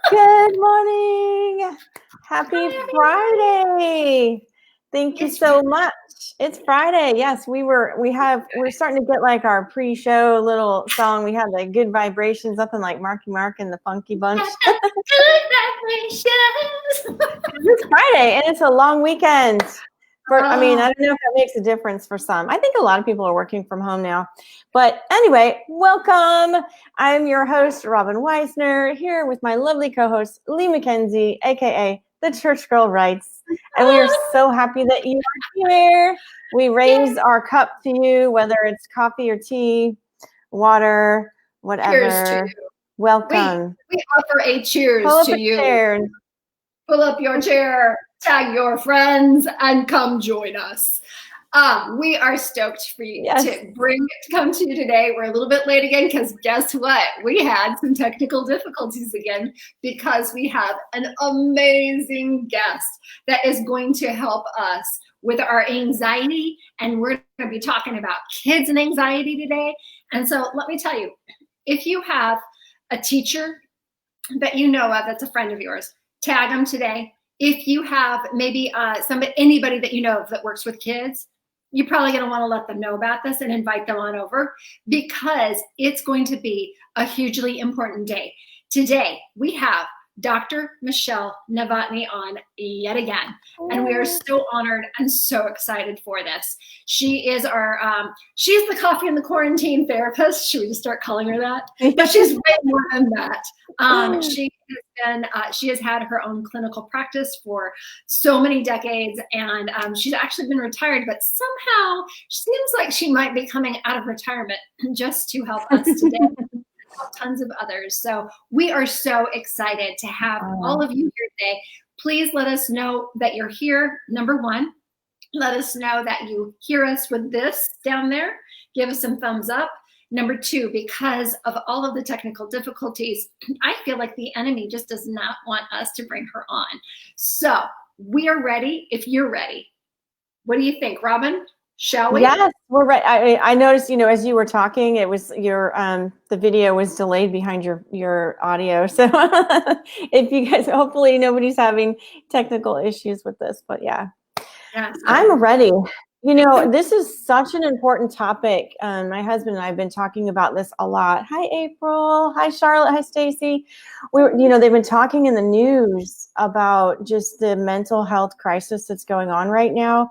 Good morning. Happy Hi, Friday. Thank you It's so much. It's Friday. Yes, we're starting to get like our pre-show little song. We have the good vibrations up in like Marky Mark and the Funky Bunch. good vibrations. It's Friday and it's a long weekend. I don't Oh, know if that makes a difference for some. I think a lot of people are working from home now. But anyway, welcome. I'm your host, Robin Weisner, here with my lovely co-host, Lee McKenzie, aka The Church Girl Writes. And we are so happy that you are here. We raise our cup to you, whether it's coffee or tea, water, whatever. cheers to you. Welcome. We offer a cheers Pull up to a you. chair. Pull up your chair, tag your friends, and come join us. We are stoked for you to come to you today. We're a little bit late again because guess what? We had some technical difficulties again because we have an amazing guest that is going to help us with our anxiety, and we're going to be talking about kids and anxiety today. And so let me tell you, if you have a teacher that you know of that's a friend of yours, tag them today. If you have maybe anybody that you know of that works with kids, you're probably going to want to let them know about this and invite them on over because it's going to be a hugely important day. Today, we have Dr. Michele Novotni on yet again, and we are so honored and so excited for this. She is she's the coffee in the quarantine therapist. Should we just start calling her that? But she's way more than that. She has had her own clinical practice for so many decades, and she's actually been retired, but somehow she seems like she might be coming out of retirement just to help us today. Tons of others. So we are so excited to have all of you here today. Please let us know that you're here. Number one, let us know that you hear us with this down there. Give us some thumbs up. Number two, because of all of the technical difficulties, I feel like the enemy just does not want us to bring her on. So we are ready if you're ready. What do you think, Robin? Shall we? Yes, we're right. I noticed, as you were talking, it was the video was delayed behind your audio. So if you guys, hopefully nobody's having technical issues with this, but yeah. Yes. I'm ready. This is such an important topic. My husband and I have been talking about this a lot. Hi, April. Hi, Charlotte. Hi, Stacy. They've been talking in the news about just the mental health crisis that's going on right now.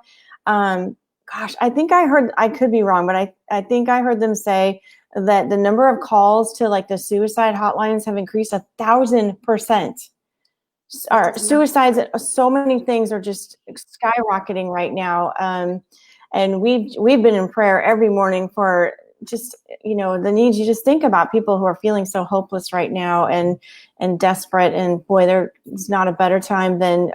Gosh, I think I could be wrong, but I think I heard them say that the number of calls to like the suicide hotlines have increased 1,000%. Our suicides, so many things are just skyrocketing right now. And we've been in prayer every morning for just, the needs. You just think about people who are feeling so hopeless right now and desperate. And boy, there's not a better time than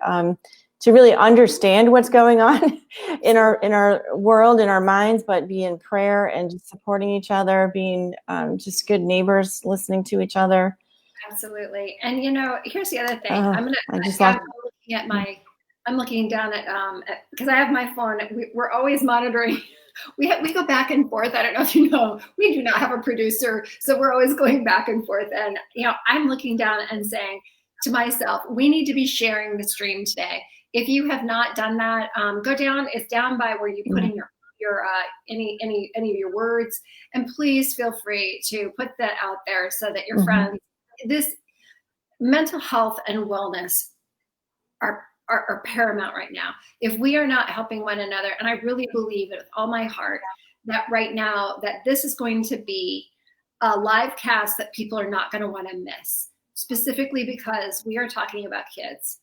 to really understand what's going on in our world, in our minds, but be in prayer and just supporting each other, being just good neighbors, listening to each other. Absolutely. And here's the other thing. I'm looking down at because I have my phone. We're always monitoring. We go back and forth. I don't know if you know, we do not have a producer, so we're always going back and forth. And I'm looking down and saying to myself, we need to be sharing the stream today. If you have not done that, go down. It's down by where you put in your any of your words, and please feel free to put that out there so that your friends. This mental health and wellness are paramount right now. If we are not helping one another, and I really believe it with all my heart that right now that this is going to be a live cast that people are not going to want to miss, specifically because we are talking about kids.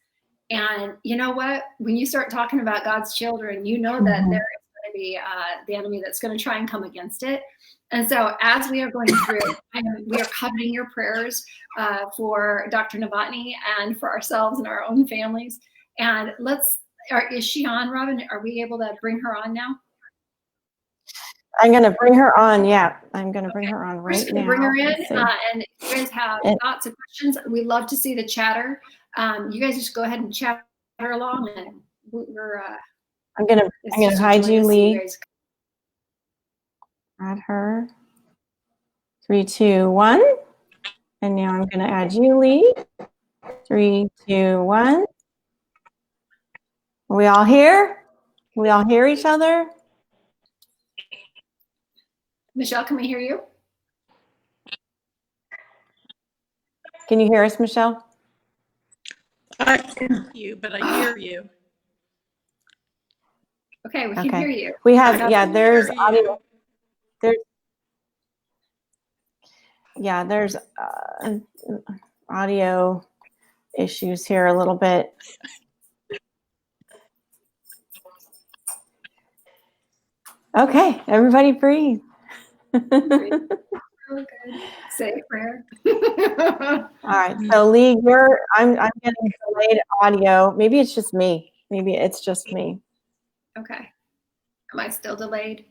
And you know what? When you start talking about God's children, you know that there is going to be the enemy that's going to try and come against it. And so as we are going through, we are coveting your prayers for Dr. Novotni and for ourselves and our own families. And is she on, Robin? Are we able to bring her on now? I'm going to bring her on. Yeah, I'm going to bring her on right now. Bring her in. And if you guys have thoughts and questions, we love to see the chatter. You guys just go ahead and chatter along, and we're. I'm gonna hide you, Lee. Add her. 3, 2, 1. And now I'm going to add you, Lee. 3, 2, 1. Are we all here? Can we all hear each other? Michelle, can we hear you? Can you hear us, Michelle? I can hear you, but I hear you. Okay, we can hear you. We have, yeah, there's audio. There's audio issues here a little bit. Okay, everybody breathe. Really good. Say a prayer. All right, so Lee, I'm getting delayed audio. Maybe it's just me. Maybe it's just me. Okay. Am I still delayed?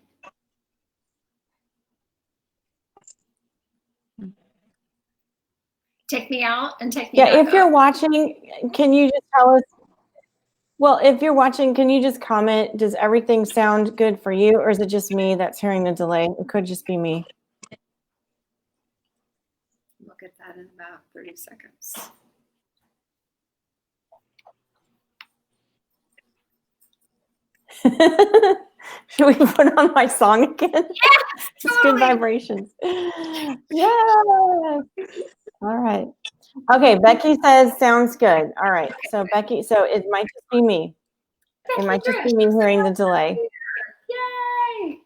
Take me out and take me back Yeah, if you're up. watching, can you just tell us? Well, if you're watching, can you just comment? Does everything sound good for you, or is it just me that's hearing the delay? It could just be me. Look at that in about 30 seconds. Should we put on my song again? Yeah, It's good vibrations. Yeah. All right. Okay, Becky says sounds good. All right. So Becky, so it might just be me. It might just be me hearing the delay. Yay!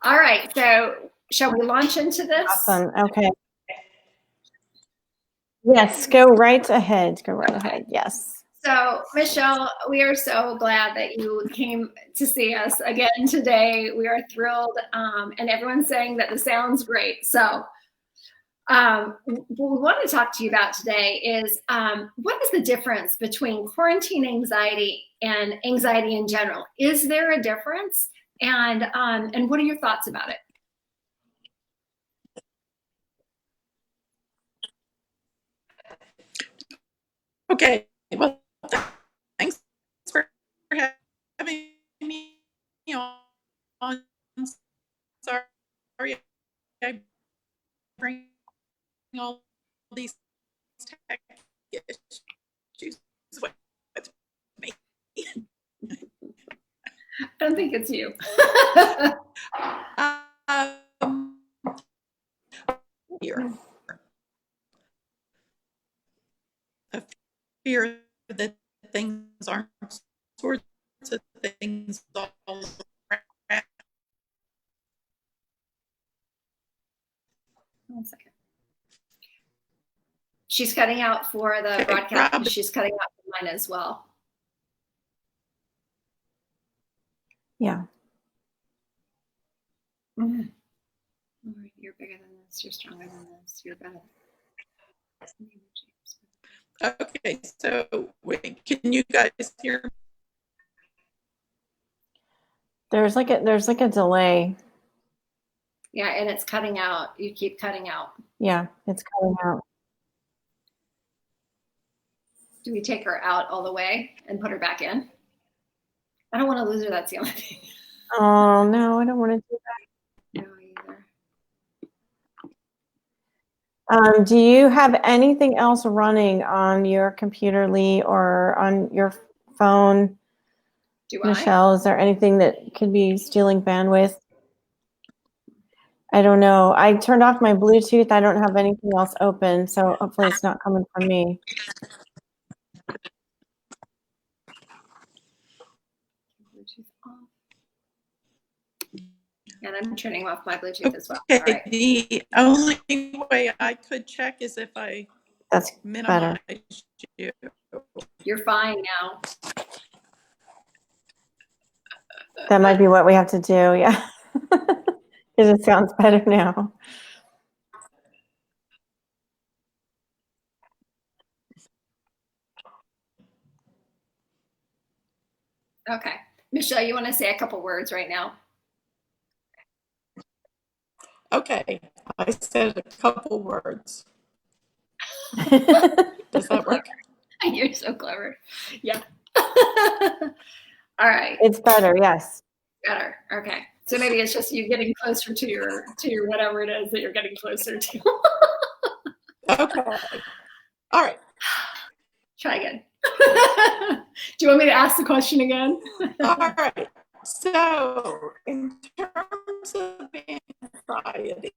All right. So shall we launch into this? Awesome. Okay. Yes, go right ahead. Go right ahead. Yes. So, Michele, we are so glad that you came to see us again today. We are thrilled, and everyone's saying that the sound's great. So, what we want to talk to you about today is what is the difference between quarantine anxiety and anxiety in general? Is there a difference? And what are your thoughts about it? Okay. Well, thanks for having me on. Sorry, I bring all these tech issues with me. I don't think it's you. Fear. A fear that things aren't sorts of things all around. One second. She's cutting out for the broadcast. And she's cutting out for mine as well. Yeah. Mm-hmm. You're bigger than this. You're stronger than this. You're better. Okay, so wait, can you guys hear me? There's like a delay. Yeah, and it's cutting out. You keep cutting out. Yeah, it's cutting out. Do we take her out all the way and put her back in? I don't want to lose her. That's the only thing. Oh no, I don't want to do that. No, either. Do you have anything else running on your computer, Lee, or on your phone? Michelle, is there anything that could be stealing bandwidth? I don't know. I turned off my Bluetooth. I don't have anything else open, so hopefully it's not coming from me. Bluetooth off. And I'm turning off my Bluetooth as well. Okay, all right. The only way I could check is if I minimize you. You're fine now. That might be what we have to do, yeah. Because it sounds better now. Okay. Michelle, you want to say a couple words right now? Okay, I said a couple words. Does that work? You're so clever. Yeah. All right. It's better, yes. Better. Okay. So maybe it's just you getting closer to your whatever it is that you're getting closer to. Okay. All right. Try again. Do you want me to ask the question again? All right. So, in terms of anxiety,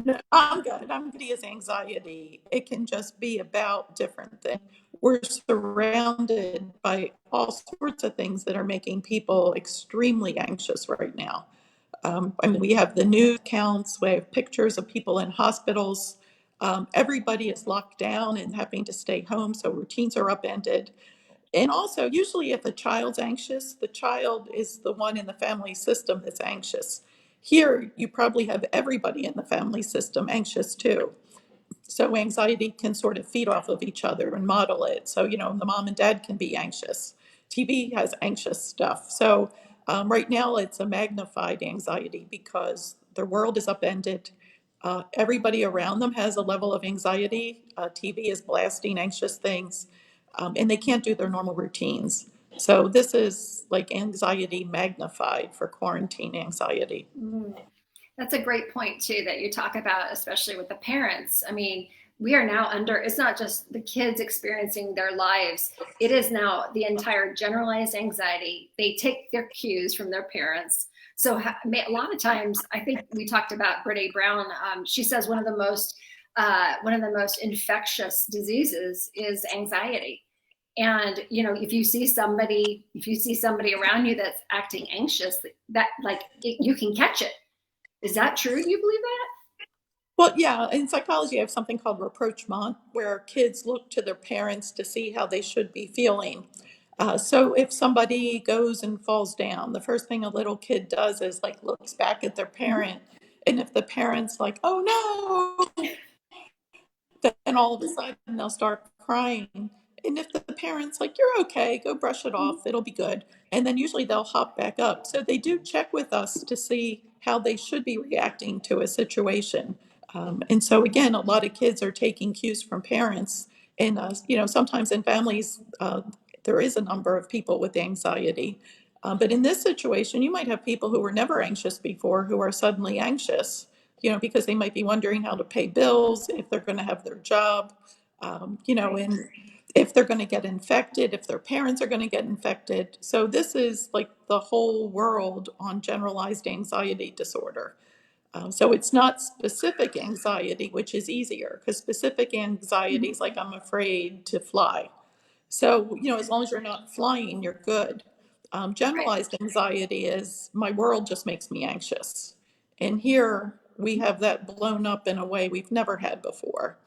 no, I'm good. I'm good as anxiety. It can just be about different things. We're surrounded by all sorts of things that are making people extremely anxious right now. I mean, we have the news counts, we have pictures of people in hospitals. Everybody is locked down and having to stay home, so routines are upended. And also, usually, if a child's anxious, the child is the one in the family system that's anxious. Here, you probably have everybody in the family system anxious too. So anxiety can sort of feed off of each other and model it. So, the mom and dad can be anxious. TV has anxious stuff. So, right now it's a magnified anxiety because their world is upended. Everybody around them has a level of anxiety. TV is blasting anxious things, and they can't do their normal routines. So, this is like anxiety magnified for quarantine anxiety. That's a great point too that you talk about, especially with the parents. I mean, we are now under, it's not just the kids experiencing their lives, it is now the entire generalized anxiety. They take their cues from their parents. So a lot of times, I think we talked about Brene Brown. She says one of the most infectious diseases is anxiety. And if you see somebody around you that's acting anxious, that you can catch it. Is that true? Do you believe that? Well, yeah, in psychology, I have something called rapprochement, where kids look to their parents to see how they should be feeling. So if somebody goes and falls down, the first thing a little kid does is like looks back at their parent. And if the parent's like, oh no, then all of a sudden they'll start crying. And if the parent's like, you're okay, go brush it off, it'll be good. And then usually they'll hop back up. So they do check with us to see how they should be reacting to a situation. And so, again, a lot of kids are taking cues from parents. And, sometimes in families, there is a number of people with anxiety. But in this situation, you might have people who were never anxious before who are suddenly anxious, because they might be wondering how to pay bills, if they're going to have their job, and if they're going to get infected, if their parents are going to get infected. So this is like the whole world on generalized anxiety disorder. So it's not specific anxiety, which is easier because specific anxiety is like I'm afraid to fly. So, as long as you're not flying, you're good. Right. Generalized anxiety is my world just makes me anxious. And here we have that blown up in a way we've never had before.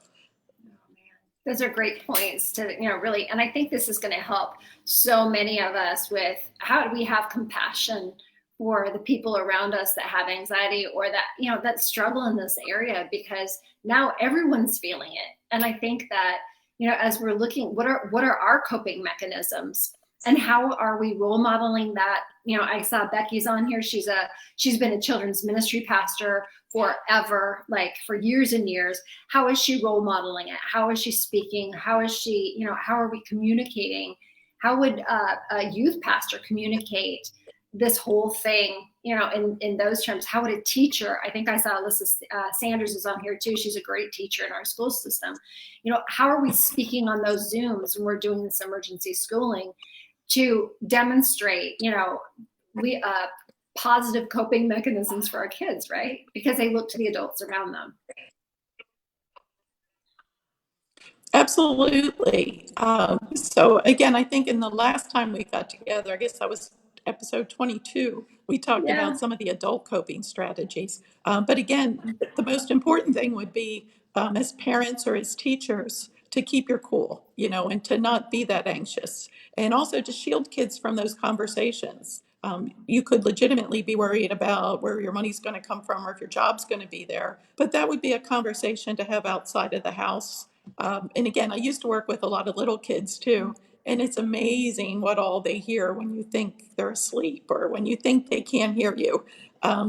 Those are great points to, really, and I think this is going to help so many of us with how do we have compassion for the people around us that have anxiety or that, that struggle in this area, because now everyone's feeling it. And I think that, as we're looking, what are our coping mechanisms and how are we role modeling that? I saw Becky's on here. She's been a children's ministry pastor forever, like for years and years. How is she role modeling it? How is she speaking? How is she, how are we communicating? How would a youth pastor communicate this whole thing, in those terms? How would a teacher, I think I saw Alyssa Sanders is on here too. She's a great teacher in our school system. How are we speaking on those Zooms when we're doing this emergency schooling to demonstrate, we positive coping mechanisms for our kids, right? Because they look to the adults around them. Absolutely. So again, I think in the last time we got together, I guess that was episode 22, we talked Yeah. about some of the adult coping strategies. But again, the most important thing would be as parents or as teachers to keep your cool, and to not be that anxious. And also to shield kids from those conversations. You could legitimately be worried about where your money's going to come from or if your job's going to be there. But that would be a conversation to have outside of the house. And again, I used to work with a lot of little kids too. And it's amazing what all they hear when you think they're asleep or when you think they can't hear you.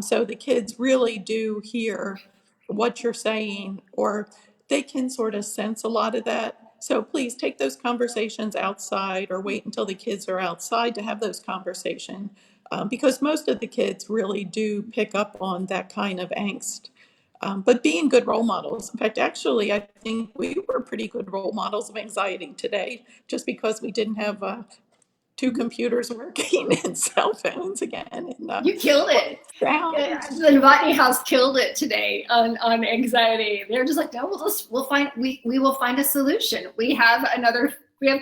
So the kids really do hear what you're saying, or they can sort of sense a lot of that. So please take those conversations outside or wait until the kids are outside to have those conversations, because most of the kids really do pick up on that kind of angst. But being good role models. In fact, actually, I think we were pretty good role models of anxiety today, just because we didn't have two computers working and cell phones again. And You killed it. Yeah, sound. the Novotni house killed it today on anxiety. They're just like, no, we will find a solution. We have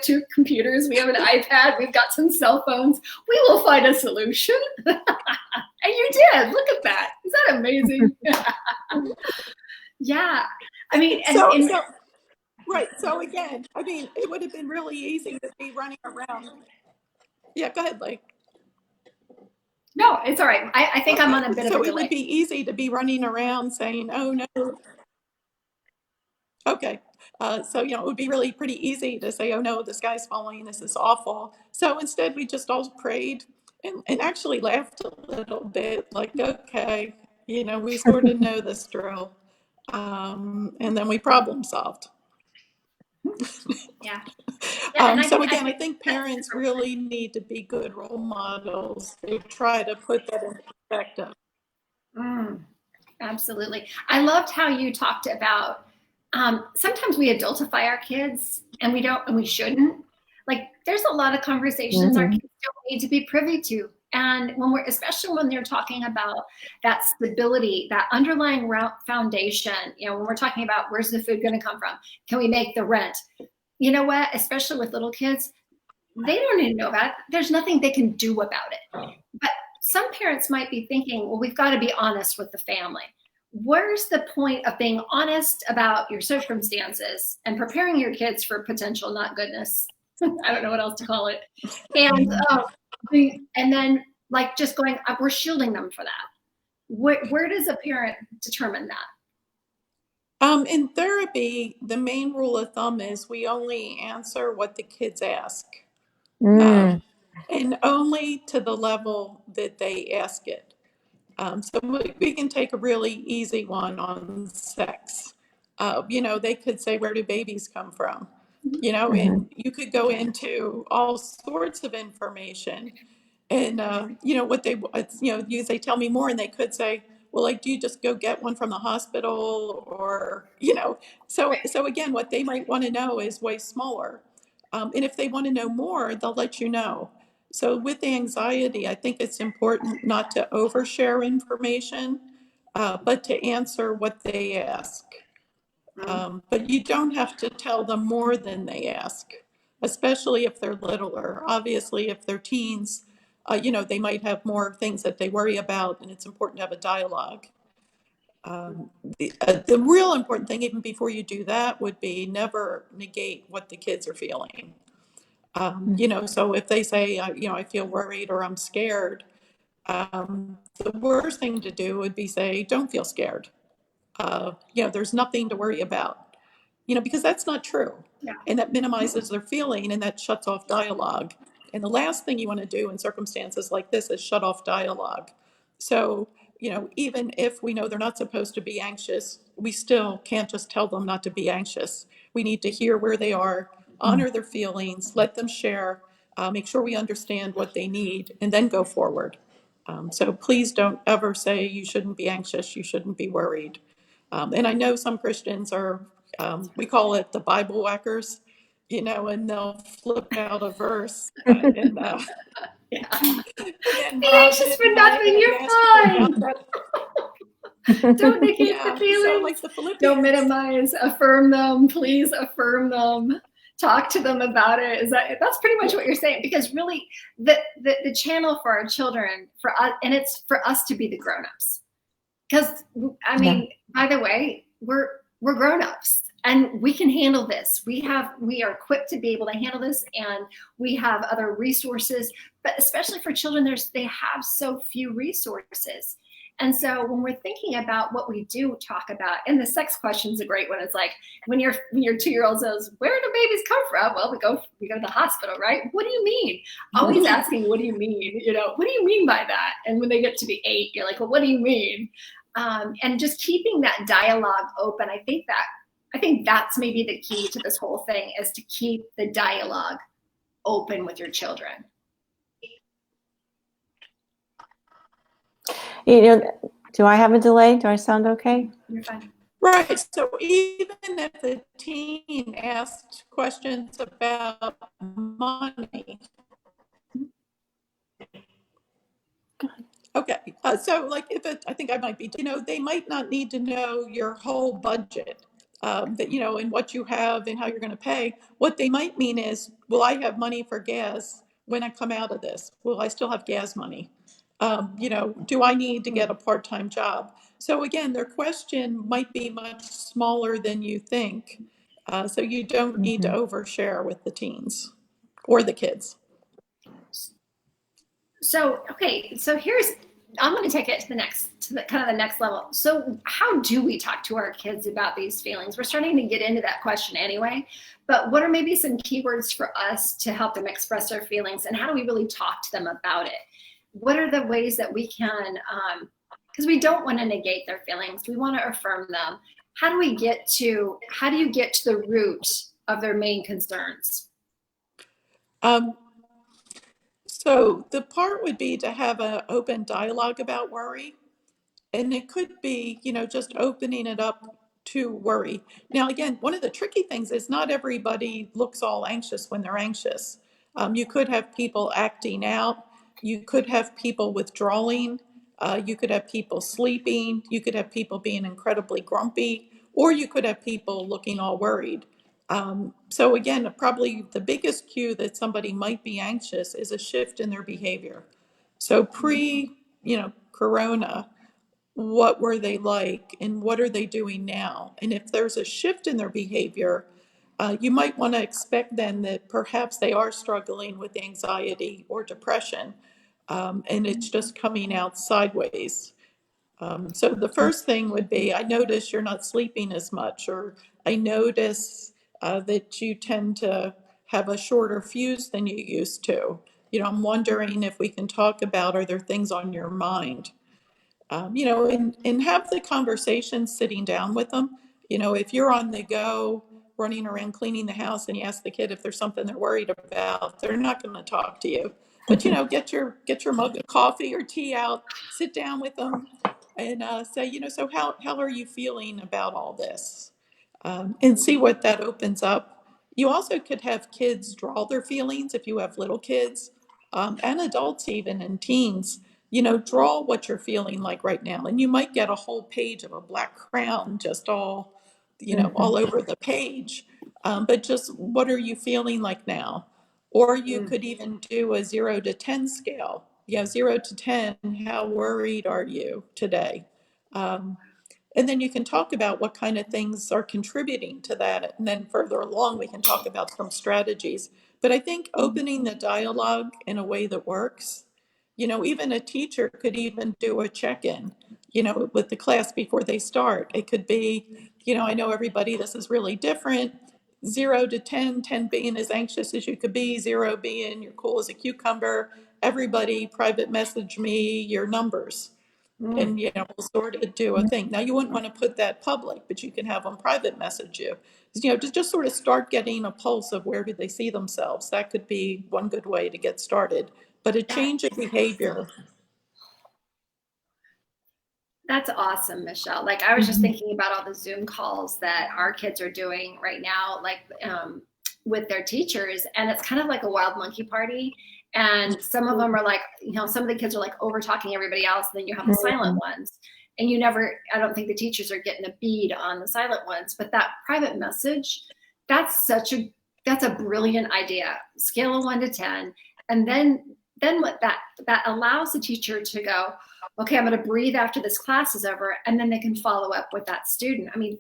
two computers, we have an iPad, we've got some cell phones. We will find a solution. And you did. Look at that. Is that amazing? Yeah. I mean, Right. So again, I mean, it would have been really easy to be running around. Yeah, go ahead, Blake. No, it's all right. I think I'm on a bit of a So delay. it would be easy to be running around saying, oh no. Okay. So, it would be really pretty easy to say, oh no, the sky's falling, this is awful. So instead, we just all prayed and actually laughed a little bit, like, okay, we sort of know this drill. And then we problem solved. Yeah. So again, I think parents really need to be good role models to try to put that in perspective. Absolutely. I loved how you talked about sometimes we adultify our kids and we don't, and we shouldn't. Like there's a lot of conversations our kids don't need to be privy to. And especially when they're talking about that stability, that underlying foundation, when we're talking about where's the food going to come from? Can we make the rent? You know what? Especially with little kids, they don't even know about it. There's nothing they can do about it. But some parents might be thinking, well, we've got to be honest with the family. Where's the point of being honest about your circumstances and preparing your kids for potential not goodness? I don't know what else to call it. And then like just going, we're shielding them for that. Where does a parent determine that? In therapy, the main rule of thumb is we only answer what the kids ask. And only to the level that they ask it. So we can take a really easy one on sex. They could say, where do babies come from? And you could go into all sorts of information. And, what they tell me more, and they could say, well, like, do you just go get one from the hospital? Or, so again, what they might want to know is way smaller. And if they want to know more, they'll let you know. So with anxiety, I think it's important not to overshare information, but to answer what they ask. But you don't have to tell them more than they ask, especially if they're littler. Obviously, if they're teens, they might have more things that they worry about, and it's important to have a dialogue. The real important thing, even before you do that, would be never negate what the kids are feeling. So if they say, I feel worried or I'm scared, the worst thing to do would be say, don't feel scared. There's nothing to worry about, because that's not true. Yeah. And that minimizes their feeling and that shuts off dialogue. And the last thing you want to do in circumstances like this is shut off dialogue. So, even if we know they're not supposed to be anxious, we still can't just tell them not to be anxious. We need to hear where they are, honor their feelings, let them share, make sure we understand what they need, and then go forward. So please don't ever say you shouldn't be anxious, you shouldn't be worried. And I know some Christians are, we call it the Bible whackers, and they'll flip out a verse. And Be anxious for nothing, you're fine. Don't negate the feelings. So like the Philippians. Don't minimize, affirm them, please affirm them. Talk to them about it. That's pretty much what you're saying, because really the channel for our children, for us, and it's for us to be the grown-ups. Because I mean, by the way, we're grown-ups and we can handle this. We are equipped to be able to handle this, and we have other resources, but especially for children, they have so few resources. And so when we're thinking about what we do talk about, and the sex question's a great one. It's like when your 2-year-old says, where do babies come from? Well, we go to the hospital, right? What do you mean? Always asking, what do you mean? What do you mean by that? And when they get to be 8, you're like, well, what do you mean? And just keeping that dialogue open. I I think that's maybe the key to this whole thing, is to keep the dialogue open with your children. Do I have a delay? Do I sound okay? You're fine. Right. So even if the teen asked questions about money, okay. So like if it, I think I might be, they might not need to know your whole budget, that, and what you have and how you're going to pay. What they might mean is, will I have money for gas when I come out of this? Will I still have gas money? Do I need to get a part-time job? So again, their question might be much smaller than you think. So you don't need to overshare with the teens or the kids. So, okay, so I'm going to take it to the kind of the next level. So how do we talk to our kids about these feelings? We're starting to get into that question anyway, but what are maybe some keywords for us to help them express their feelings, and how do we really talk to them about it? What are the ways that we can, because we don't want to negate their feelings, we want to affirm them. How do you get to the root of their main concerns? So the part would be to have an open dialogue about worry. And it could be, just opening it up to worry. Now, again, one of the tricky things is not everybody looks all anxious when they're anxious. You could have people acting out. You could have people withdrawing. You could have people sleeping. You could have people being incredibly grumpy, or you could have people looking all worried. So again, probably the biggest cue that somebody might be anxious is a shift in their behavior. So corona, what were they like and what are they doing now? And if there's a shift in their behavior, you might want to expect then that perhaps they are struggling with anxiety or depression, and it's just coming out sideways. So the first thing would be, I notice you're not sleeping as much, or I notice that you tend to have a shorter fuse than you used to. I'm wondering if we can talk about, are there things on your mind? And have the conversation sitting down with them. If you're on the go, running around cleaning the house, and you ask the kid if there's something they're worried about, they're not going to talk to you. But get your mug of coffee or tea out, sit down with them, and say, so how are you feeling about all this? And see what that opens up. You also could have kids draw their feelings if you have little kids, and adults even, and teens. Draw what you're feeling like right now. And you might get a whole page of a black crayon just all over the page. But just what are you feeling like now? Or you could even do a 0 to 10 scale. 0 to 10, how worried are you today? And then you can talk about what kind of things are contributing to that. And then further along, we can talk about some strategies. But I think opening the dialogue in a way that works, even a teacher could even do a check-in, with the class before they start. It could be, I know everybody, this is really different. 0 to 10, 10 being as anxious as you could be, 0 being you're cool as a cucumber. Everybody private message me your numbers. And we'll sort of do a thing. Now you wouldn't want to put that public, but you can have them private message you. Just sort of start getting a pulse of where do they see themselves. That could be one good way to get started. But a change of behavior. That's awesome, Michelle. Like, I was just thinking about all the Zoom calls that our kids are doing right now, like with their teachers, and it's kind of like a wild monkey party. And some of them are like, some of the kids are like over talking everybody else, and then you have the silent ones. And I don't think the teachers are getting a bead on the silent ones, but that private message, that's a brilliant idea. Scale of 1 to 10. And then what that allows the teacher to go, okay, I'm going to breathe after this class is over, and then they can follow up with that student. I mean,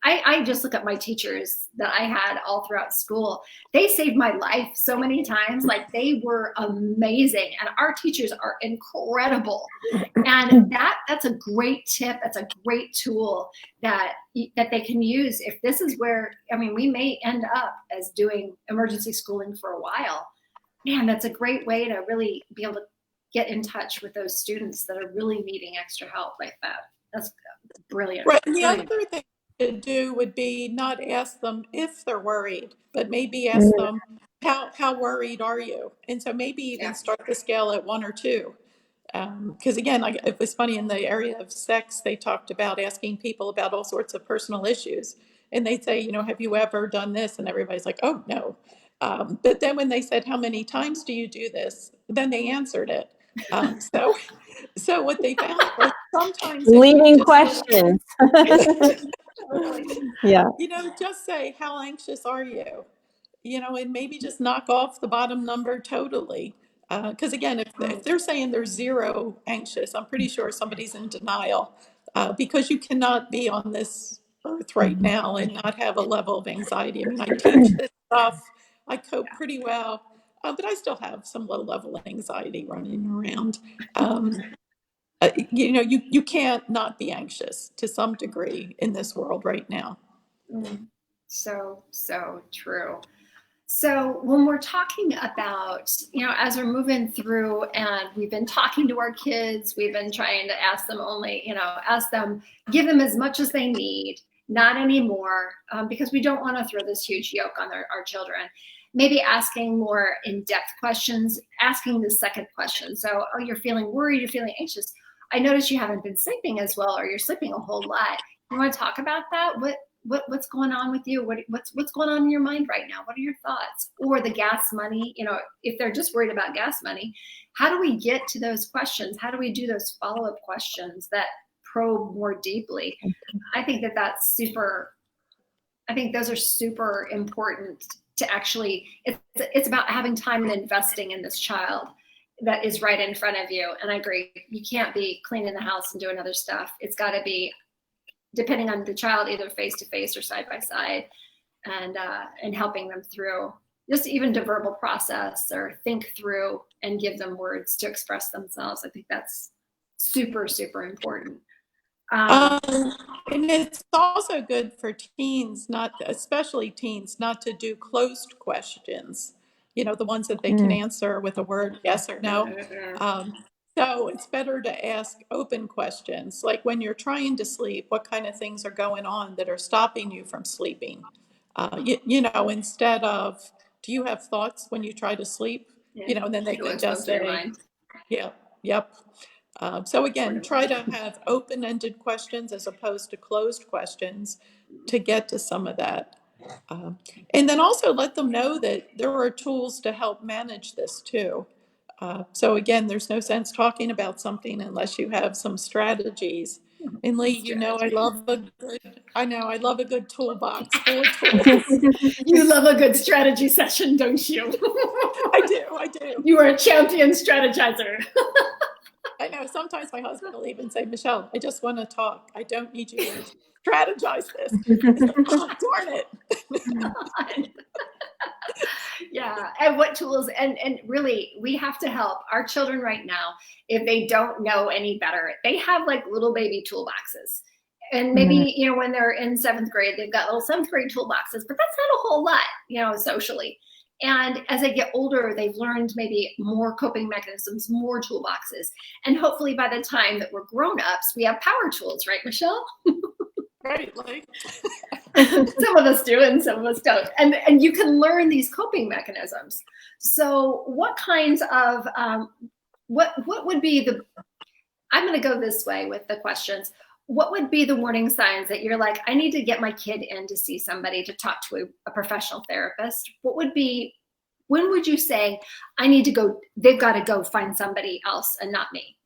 I just look at my teachers that I had all throughout school. They saved my life so many times. Like, they were amazing, and our teachers are incredible. And that's a great tip. That's a great tool that they can use if this is where, we may end up as doing emergency schooling for a while. Man, that's a great way to really be able to get in touch with those students that are really needing extra help like that. That's brilliant. Right. And brilliant. other thing to do would be not ask them if they're worried, but maybe ask Mm. them, how worried are you? And so maybe even Yeah. start the scale at 1 or 2. Because again, like, it was funny in the area of sex, they talked about asking people about all sorts of personal issues. And they'd say, have you ever done this? And everybody's like, oh, no. But then when they said, how many times do you do this? Then they answered it. So what they found was sometimes if you Leading just questions. Totally. Yeah. just say, how anxious are you? And maybe just knock off the bottom number totally. Because again, if they're saying they're 0 anxious, I'm pretty sure somebody's in denial, because you cannot be on this earth right now and not have a level of anxiety. I mean, I teach this stuff, I cope pretty well, but I still have some low level anxiety running around. You can't not be anxious to some degree in this world right now. Mm. So true. So when we're talking about, as we're moving through and we've been talking to our kids, we've been trying to ask them give them as much as they need, not anymore, because we don't want to throw this huge yoke on our children. Maybe asking more in-depth questions, asking the second question. So, oh, you're feeling worried, you're feeling anxious. I notice you haven't been sleeping as well, or you're sleeping a whole lot. You want to talk about that? What's going on with you? What's going on in your mind right now? What are your thoughts? Or the gas money, if they're just worried about gas money, how do we get to those questions? How do we do those follow-up questions that probe more deeply? I think those are super important to actually, it's about having time and investing in this child that is right in front of you. And I agree, you can't be cleaning the house and doing other stuff. It's got to be, depending on the child, either face to face or side by side, and helping them through just even to verbal process or think through and give them words to express themselves. I think that's super, super important. Um, and it's also good for teens, especially teens, not to do closed questions, the ones that they can Mm. answer with a word, yes or no. Um, so it's better to ask open questions, like when you're trying to sleep, what kind of things are going on that are stopping you from sleeping? Instead of, do you have thoughts when you try to sleep? Yeah. And then they could What's going just through your say, mind? yeah, yep. So again, Important. try to have open-ended questions as opposed to closed questions to get to some of that. Um, and then also let them know that there are tools to help manage this too. So again, there's no sense talking about something unless you have some strategies. And Lee, I love a good toolbox full of tools. You love a good strategy session, don't you? I do. You are a champion strategizer. I know sometimes my husband will even say, Michelle, I just want to talk. I don't need you to strategize this. I said, oh, darn it. Yeah, and what tools, and really we have to help our children right now. If they don't know any better, they have like little baby toolboxes, and maybe when they're in 7th grade they've got little 7th grade toolboxes, but that's not a whole lot socially. And as they get older, they've learned maybe more coping mechanisms, more toolboxes, and hopefully by the time that we're grown-ups we have power tools, right, Michelle? Right, like Some of us do and some of us don't, and you can learn these coping mechanisms. So what kinds of what would be I'm going to go this way with the questions. What would be the warning signs that you're like, I need to get my kid in to see somebody, to talk to a professional therapist? When would you say, I need to go, they've got to go find somebody else and not me?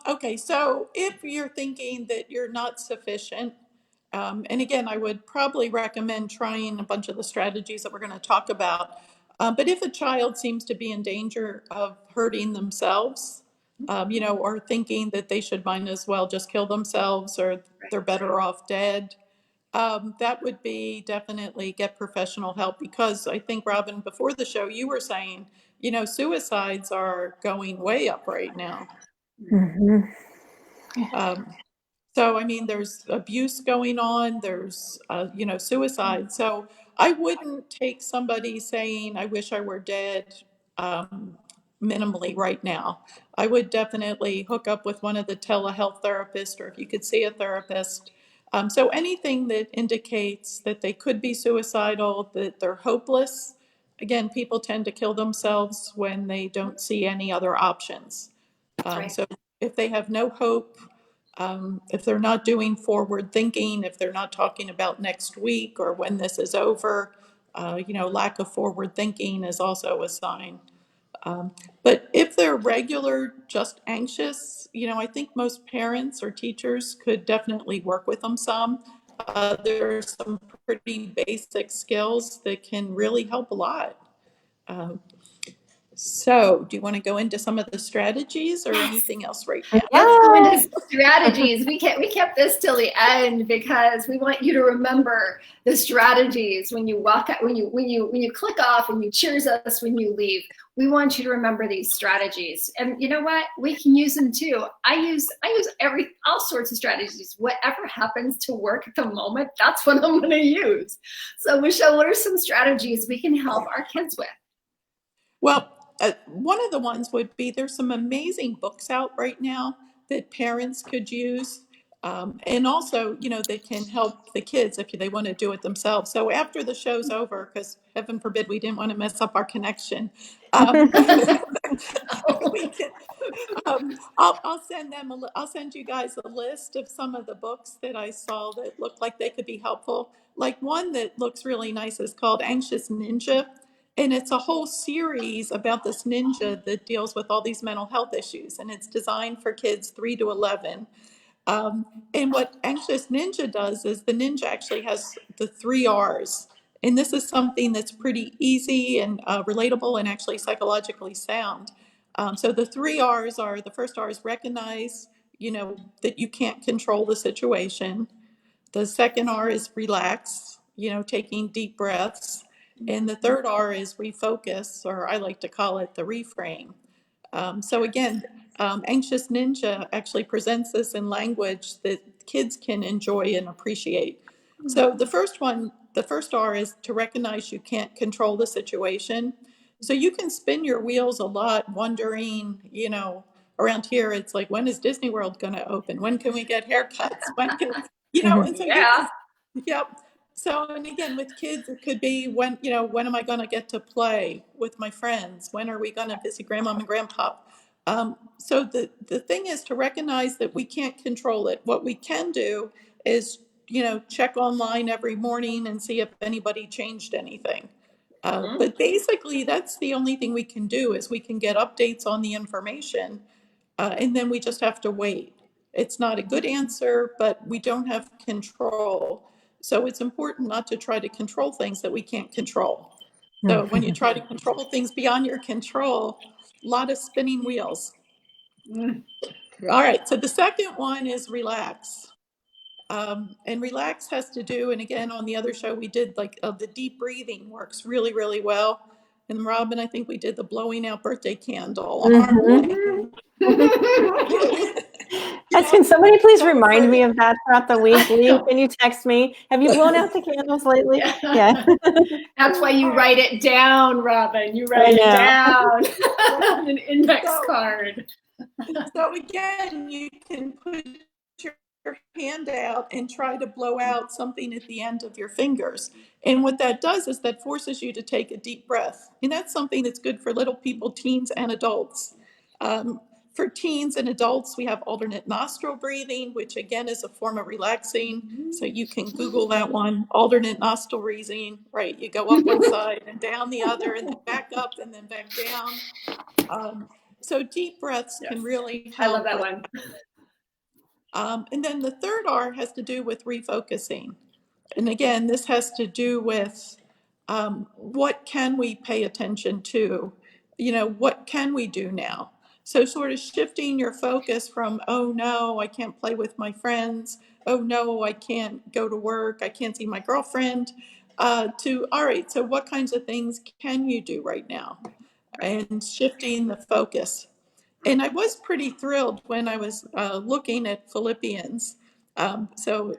Okay, so if you're thinking that you're not sufficient, and again, I would probably recommend trying a bunch of the strategies that we're going to talk about. But if a child seems to be in danger of hurting themselves, or thinking that they should might as well just kill themselves or they're better off dead, that would be definitely get professional help, because I think, Robin, before the show, you were saying, suicides are going way up right now. Mhm. Um, so, I mean, there's abuse going on, there's, suicide. So I wouldn't take somebody saying, I wish I were dead, um, minimally right now. I would definitely hook up with one of the telehealth therapists, or if you could see a therapist, So anything that indicates that they could be suicidal, that they're hopeless, again, people tend to kill themselves when they don't see any other options. That's right. So if they have no hope, if they're not doing forward thinking, if they're not talking about next week or when this is over, lack of forward thinking is also a sign. But if they're regular, just anxious, I think most parents or teachers could definitely work with them some. There are some pretty basic skills that can really help a lot. Um, so, do you want to go into some of the strategies or Yes. anything else right now? Let's go Yeah. into strategies. We kept this till the end because we want you to remember the strategies when you walk out, when you click off and you cheers us when you leave. We want you to remember these strategies. And you know what? We can use them too. I use all sorts of strategies. Whatever happens to work at the moment, that's what I'm going to use. So Michele, what are some strategies we can help our kids with? Well, one of the ones would be there's some amazing books out right now that parents could use. And also, they can help the kids if they want to do it themselves. So after the show's over, because heaven forbid we didn't want to mess up our connection, we can, I'll send them. I'll send you guys a list of some of the books that I saw that looked like they could be helpful. Like one that looks really nice is called Anxious Ninja, and it's a whole series about this ninja that deals with all these mental health issues, and it's designed for kids 3 to 11. And what Anxious Ninja does is the ninja actually has the 3 R's. And this is something that's pretty easy and relatable and actually psychologically sound. So the 3 R's are, the first R is recognize, that you can't control the situation. The second R is relax, taking deep breaths. And the third R is refocus, or I like to call it the reframe. So again, Anxious Ninja actually presents this in language that kids can enjoy and appreciate. So the first R is to recognize you can't control the situation. So you can spin your wheels a lot wondering, around here it's like, when is Disney World going to open? When can we get haircuts? When can, and so you Yeah. can, yep. So, and again, with kids, it could be when am I going to get to play with my friends? When are we going to visit grandmom and grandpa? So the thing is to recognize that we can't control it. What we can do is, check online every morning and see if anybody changed anything. But basically, that's the only thing we can do is we can get updates on the information, and then we just have to wait. It's not a good answer, but we don't have control. So it's important not to try to control things that we can't control. So when you try to control things beyond your control, a lot of spinning wheels. All right, so the second one is relax. And relax has to do, and again, on the other show, we did like the deep breathing works really, really well. And Robin, I think we did the blowing out birthday candle, arm Mhm. you Can somebody please so remind for, me of that throughout the week? Lee, can you text me? Have you blown out the candles lately? Yeah. That's why you write it down, Robin. You write it down on an index card. So again, you can put your hand out and try to blow out something at the end of your fingers. And what that does is that forces you to take a deep breath. And that's something that's good for little people, teens, and adults. For teens and adults, we have alternate nostril breathing, which again is a form of relaxing. So you can Google that one, alternate nostril breathing, right? You go up one side and down the other, and then back up and then back down. So deep breaths can really I love help. that one. And then the third R has to do with refocusing. And again, this has to do with what can we pay attention to? What can we do now? So, sort of shifting your focus from, oh no, I can't play with my friends. Oh no, I can't go to work. I can't see my girlfriend. To, all right, so what kinds of things can you do right now? And shifting the focus. And I was pretty thrilled when I was looking at Philippians. So,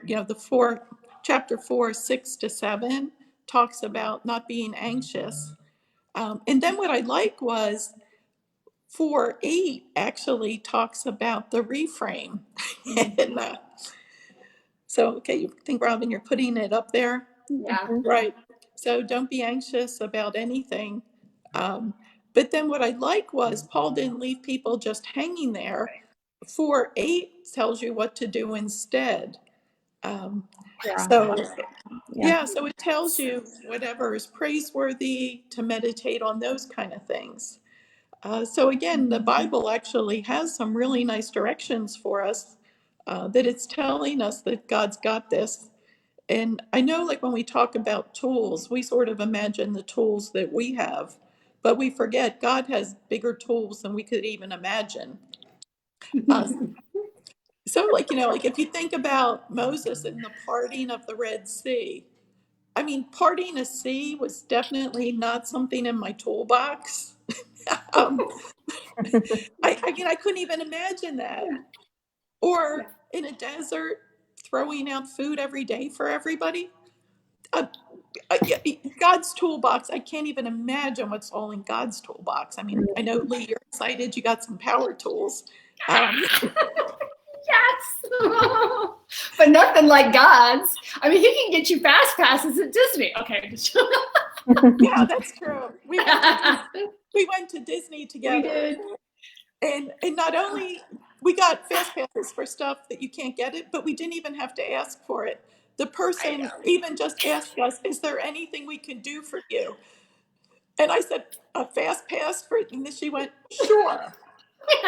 chapter 4, 6 to 7 talks about not being anxious. And then what I like was 4, 8 actually talks about the reframe. And So, okay, you think, Robin, you're putting it up there? Yeah. Mhm. Right. So don't be anxious about anything. Um, but then what I like was Paul didn't leave people just hanging there. 4:8 tells you what to do instead. Um, Yeah. so, Yeah. yeah, so it tells you whatever is praiseworthy to meditate on those kind of things. So again, the Bible actually has some really nice directions for us, that it's telling us that God's got this. And I know, like, when we talk about tools, we sort of imagine the tools that we have, but we forget God has bigger tools than we could even imagine. Uh, so, like, like if you think about Moses and the parting of the Red Sea, I mean, parting a sea was definitely not something in my toolbox. um, I couldn't even imagine that. Yeah. Or in a desert, throwing out food every day for everybody. Uh, yeah, God's toolbox. I can't even imagine what's all in God's toolbox. I mean, I know, Lee, you're excited. You got some power tools. Yes. But nothing like God's. I mean, he can get you fast passes at Disney. Okay. Yeah, that's true. We went to Disney We together, did. and not only we got fast passes for stuff that you can't get it, but we didn't even have to ask for it. The I person know. even just asked us, "Is there anything we can do for you?" And I said, "A fast pass for it," and then she went, "Sure."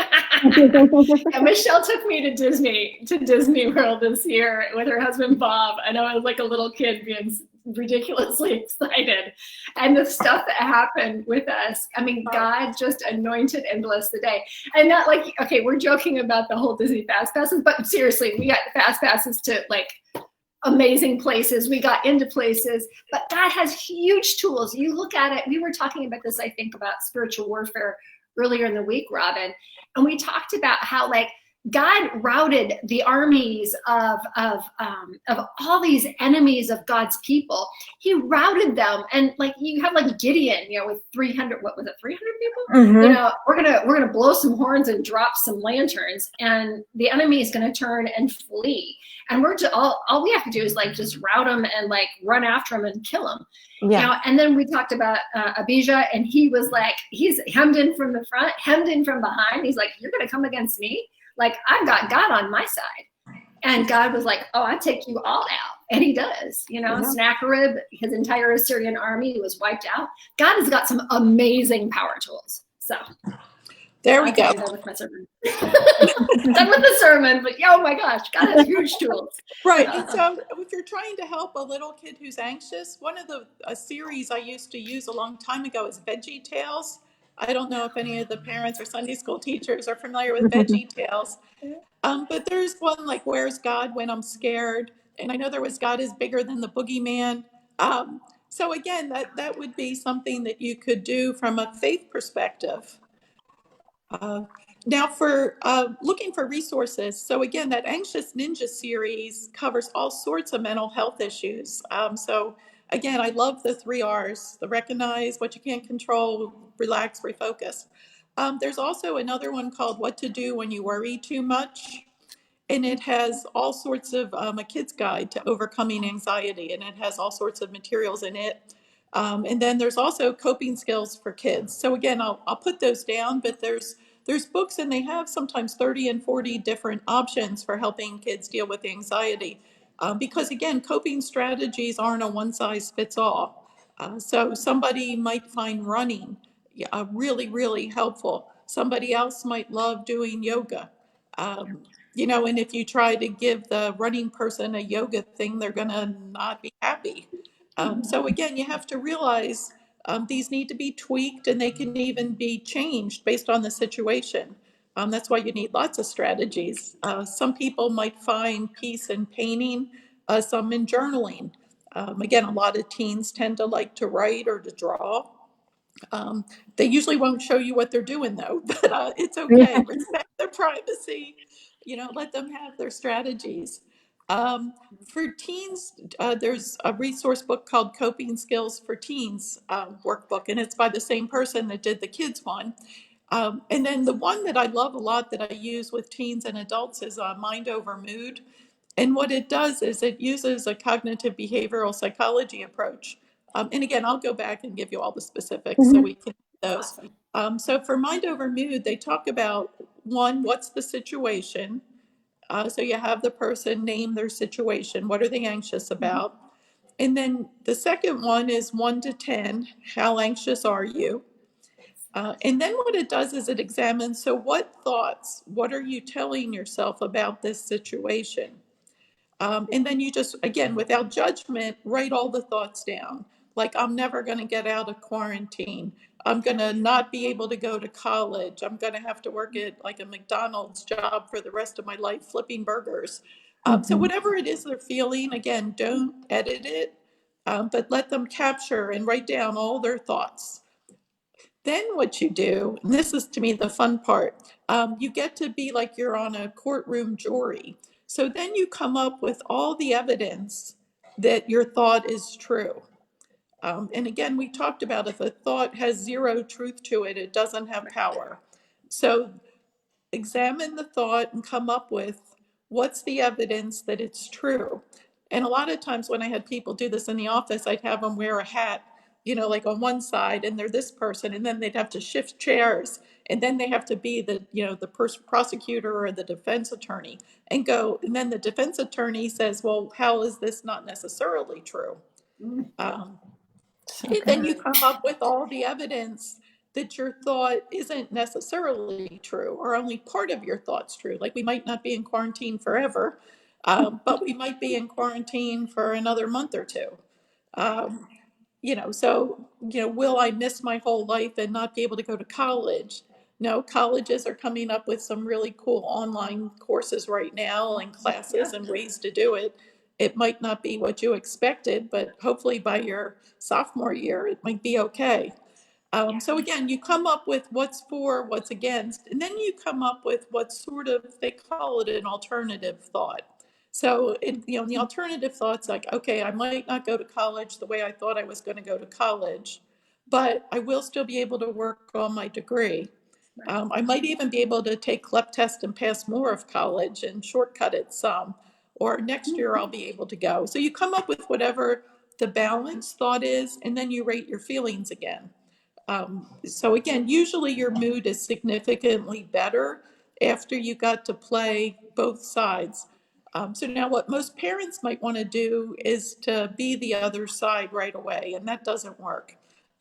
Yeah, Michelle took me to Disney World this year with her husband Bob, and I was like a little kid being ridiculously excited. And the stuff that happened with us, I mean, God just anointed and blessed the day. And not like, okay, we're joking about the whole Disney fast passes, but seriously, we got fast passes to like amazing places. We got into places, but God has huge tools. You look at it, we were talking about this, I think, about spiritual warfare earlier in the week, Robin, and we talked about how like God routed the armies of all these enemies of God's people. He routed them, and like you have like Gideon, with 300. What was it? 300 people. Mhm. We're gonna blow some horns and drop some lanterns, and the enemy is gonna turn and flee. And we're just all we have to do is like just rout them and like run after them and kill them. Yeah. And then we talked about Abijah, and he was like, he's hemmed in from the front, hemmed in from behind. He's like, you're gonna come against me? Like, I've got God on my side. And God was like, oh, I take you all out. And he does. Sennacherib, his entire Assyrian army was wiped out. God has got some amazing power tools. So There we okay, go. I'm done with my sermon. Done with the sermon, but oh my gosh, God has huge tools. Right. And so if you're trying to help a little kid who's anxious, one of the a series I used to use a long time ago is Veggie Tales. I don't know if any of the parents or Sunday school teachers are familiar with Veggie Tales. But there's one like, Where's God When I'm Scared? And I know there was God is Bigger Than the Boogeyman. So again, that would be something that you could do from a faith perspective. Uh, Now, for looking for resources, so again, that Anxious Ninja series covers all sorts of mental health issues. So again, I love the 3 R's: the recognize, what you can't control, relax, refocus. There's also another one called What to Do When You Worry Too Much. And it has all sorts of a kid's guide to overcoming anxiety, and it has all sorts of materials in it. And then there's also coping skills for kids. So again, I'll put those down, but there's books, and they have sometimes 30 and 40 different options for helping kids deal with anxiety. Because again, coping strategies aren't a one size fits all. So somebody might find running really, really helpful. Somebody else might love doing yoga. Um, and if you try to give the running person a yoga thing, they're going to not be happy. So again, you have to realize these need to be tweaked, and they can even be changed based on the situation. That's why you need lots of strategies. Some people might find peace in painting, some in journaling. Again, a lot of teens tend to like to write or to draw. Um, they usually won't show you what they're doing, though, but it's okay. Respect their privacy. Let them have their strategies. For teens, there's a resource book called Coping Skills for Teens workbook, and it's by the same person that did the kids one. And then the one that I love a lot that I use with teens and adults is Mind Over Mood. And what it does is it uses a cognitive behavioral psychology approach. And again, I'll go back and give you all the specifics so Mhm. we can do those. Awesome. So for mind over mood, they talk about one, what's the situation? So you have the person name their situation. What are they anxious about? And then the second one is 1 to 10. How anxious are you? And then what it does is it examines, so what thoughts, what are you telling yourself about this situation? And then you just, again, without judgment, write all the thoughts down. Like, I'm never going to get out of quarantine. I'm going to not be able to go to college. I'm going to have to work at like a McDonald's job for the rest of my life, flipping burgers. So, Mhm. whatever it is they're feeling, again, don't edit it, but let them capture and write down all their thoughts. Then what you do, and this is to me the fun part, you get to be like you're on a courtroom jury. So then you come up with all the evidence that your thought is true. And again, we talked about if a thought has zero truth to it, it doesn't have power. So examine the thought and come up with what's the evidence that it's true. And a lot of times when I had people do this in the office, I'd have them wear a hat, like on one side, and they're this person, and then they'd have to shift chairs, and then they have to be the prosecutor or the defense attorney, and go. And then the defense attorney says, "Well, how is this not necessarily true?" Mm. Um, So and then good. you come up with all the evidence that your thought isn't necessarily true, or only part of your thought's true. Like, we might not be in quarantine forever, but we might be in quarantine for another month or two. Um, will I miss my whole life and not be able to go to college? No, colleges are coming up with some really cool online courses right now and Yeah. classes and ways to do it. It might not be what you expected, but hopefully by your sophomore year, it might be okay. So again, you come up with what's for, what's against, and then you come up with what's sort of, they call it an alternative thought. So, the alternative thoughts like, okay, I might not go to college the way I thought I was going to go to college, but I will still be able to work on my degree. Right. I might even be able to take CLEP test and pass more of college and shortcut it some, or next year I'll be able to go. So you come up with whatever the balanced thought is, and then you rate your feelings again. So again, usually your mood is significantly better after you got to play both sides. So now what most parents might want to do is to be the other side right away, and that doesn't work.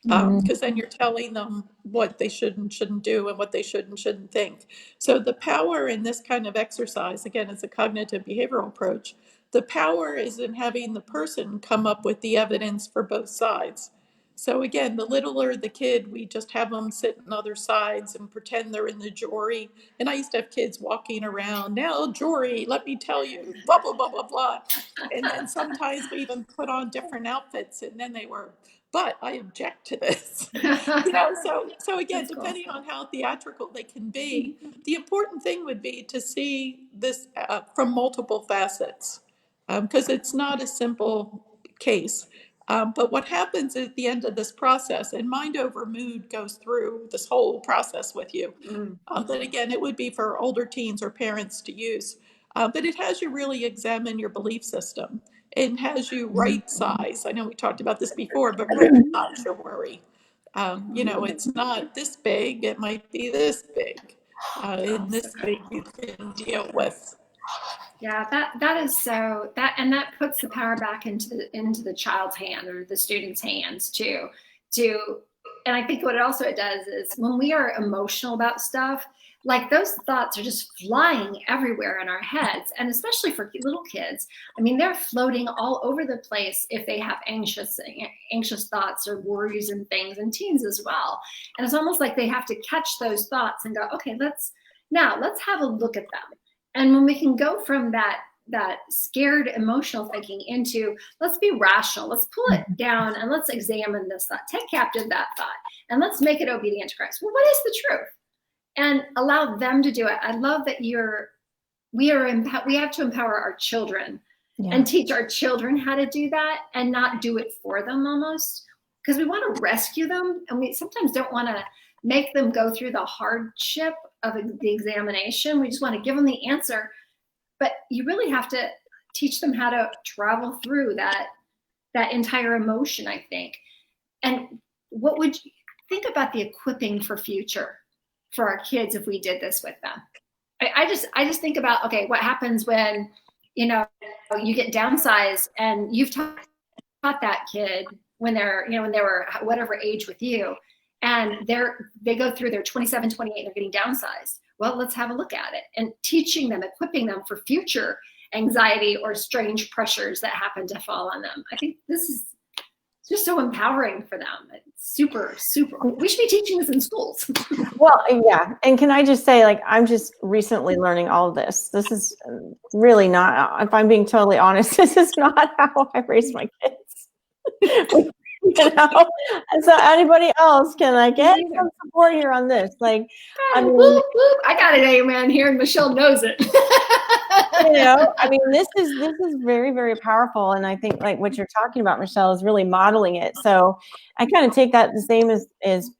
Mhm. Because then you're telling them what they should and shouldn't do and what they should and shouldn't think. So the power in this kind of exercise, again, it's a cognitive behavioral approach. The power is in having the person come up with the evidence for both sides. So again, the littler the kid, we just have them sit on other sides and pretend they're in the jury. And I used to have kids walking around, now jury, let me tell you, blah, blah, blah, blah, blah. And then sometimes we even put on different outfits, and then they were, but I object to this. So again, That's cool. depending on how theatrical they can be, the important thing would be to see this from multiple facets, because it's not a simple case. But what happens at the end of this process, and Mind Over Mood goes through this whole process with you. Mm. But again, it would be for older teens or parents to use. But it has you really examine your belief system. It has you right size. I know we talked about this before, but right size your worry. It's not this big, it might be this big. Oh, And so this good. big you can deal with. Yeah, that is so that and that puts the power back into the child's hand or the student's hands too. To and I think what it does is when we are emotional about stuff, like those thoughts are just flying everywhere in our heads, and especially for little kids. I mean, they're floating all over the place if they have anxious thoughts or worries and things, and teens as well. And it's almost like they have to catch those thoughts and go, okay, let's have a look at them. And when we can go from that scared emotional thinking into let's be rational, let's pull it down and let's examine this thought, take captive that thought, and let's make it obedient to Christ. Well, what is the truth? And allow them to do it. I love that we have to empower our children and teach our children how to do that and not do it for them almost, because we want to rescue them and we sometimes don't want to make them go through the hardship of the examination. We just want to give them the answer, but you really have to teach them how to travel through that entire emotion, I think. And what would you think about the equipping for future for our kids if we did this with them? I just think about, okay, what happens when, you know, you get downsized and you've taught that kid when they're, you know, when they were whatever age with you, and they go through their 27, 28, they're getting downsized. Well, let's have a look at it, and teaching them, equipping them for future anxiety or strange pressures that happen to fall on them. I think this is just so empowering for them. It's super, super. We should be teaching this in schools. Well, yeah. And can I just say, like, I'm just recently learning all of this. This is really not, if I'm being totally honest, this is not how I raised my kids. You know, and so anybody else, can I get some support here on this? Like, I mean, I got an amen here, and Michelle knows it. You know, I mean, this is very, very powerful, and I think like what you're talking about, Michelle, is really modeling it. So I kind of take that the same as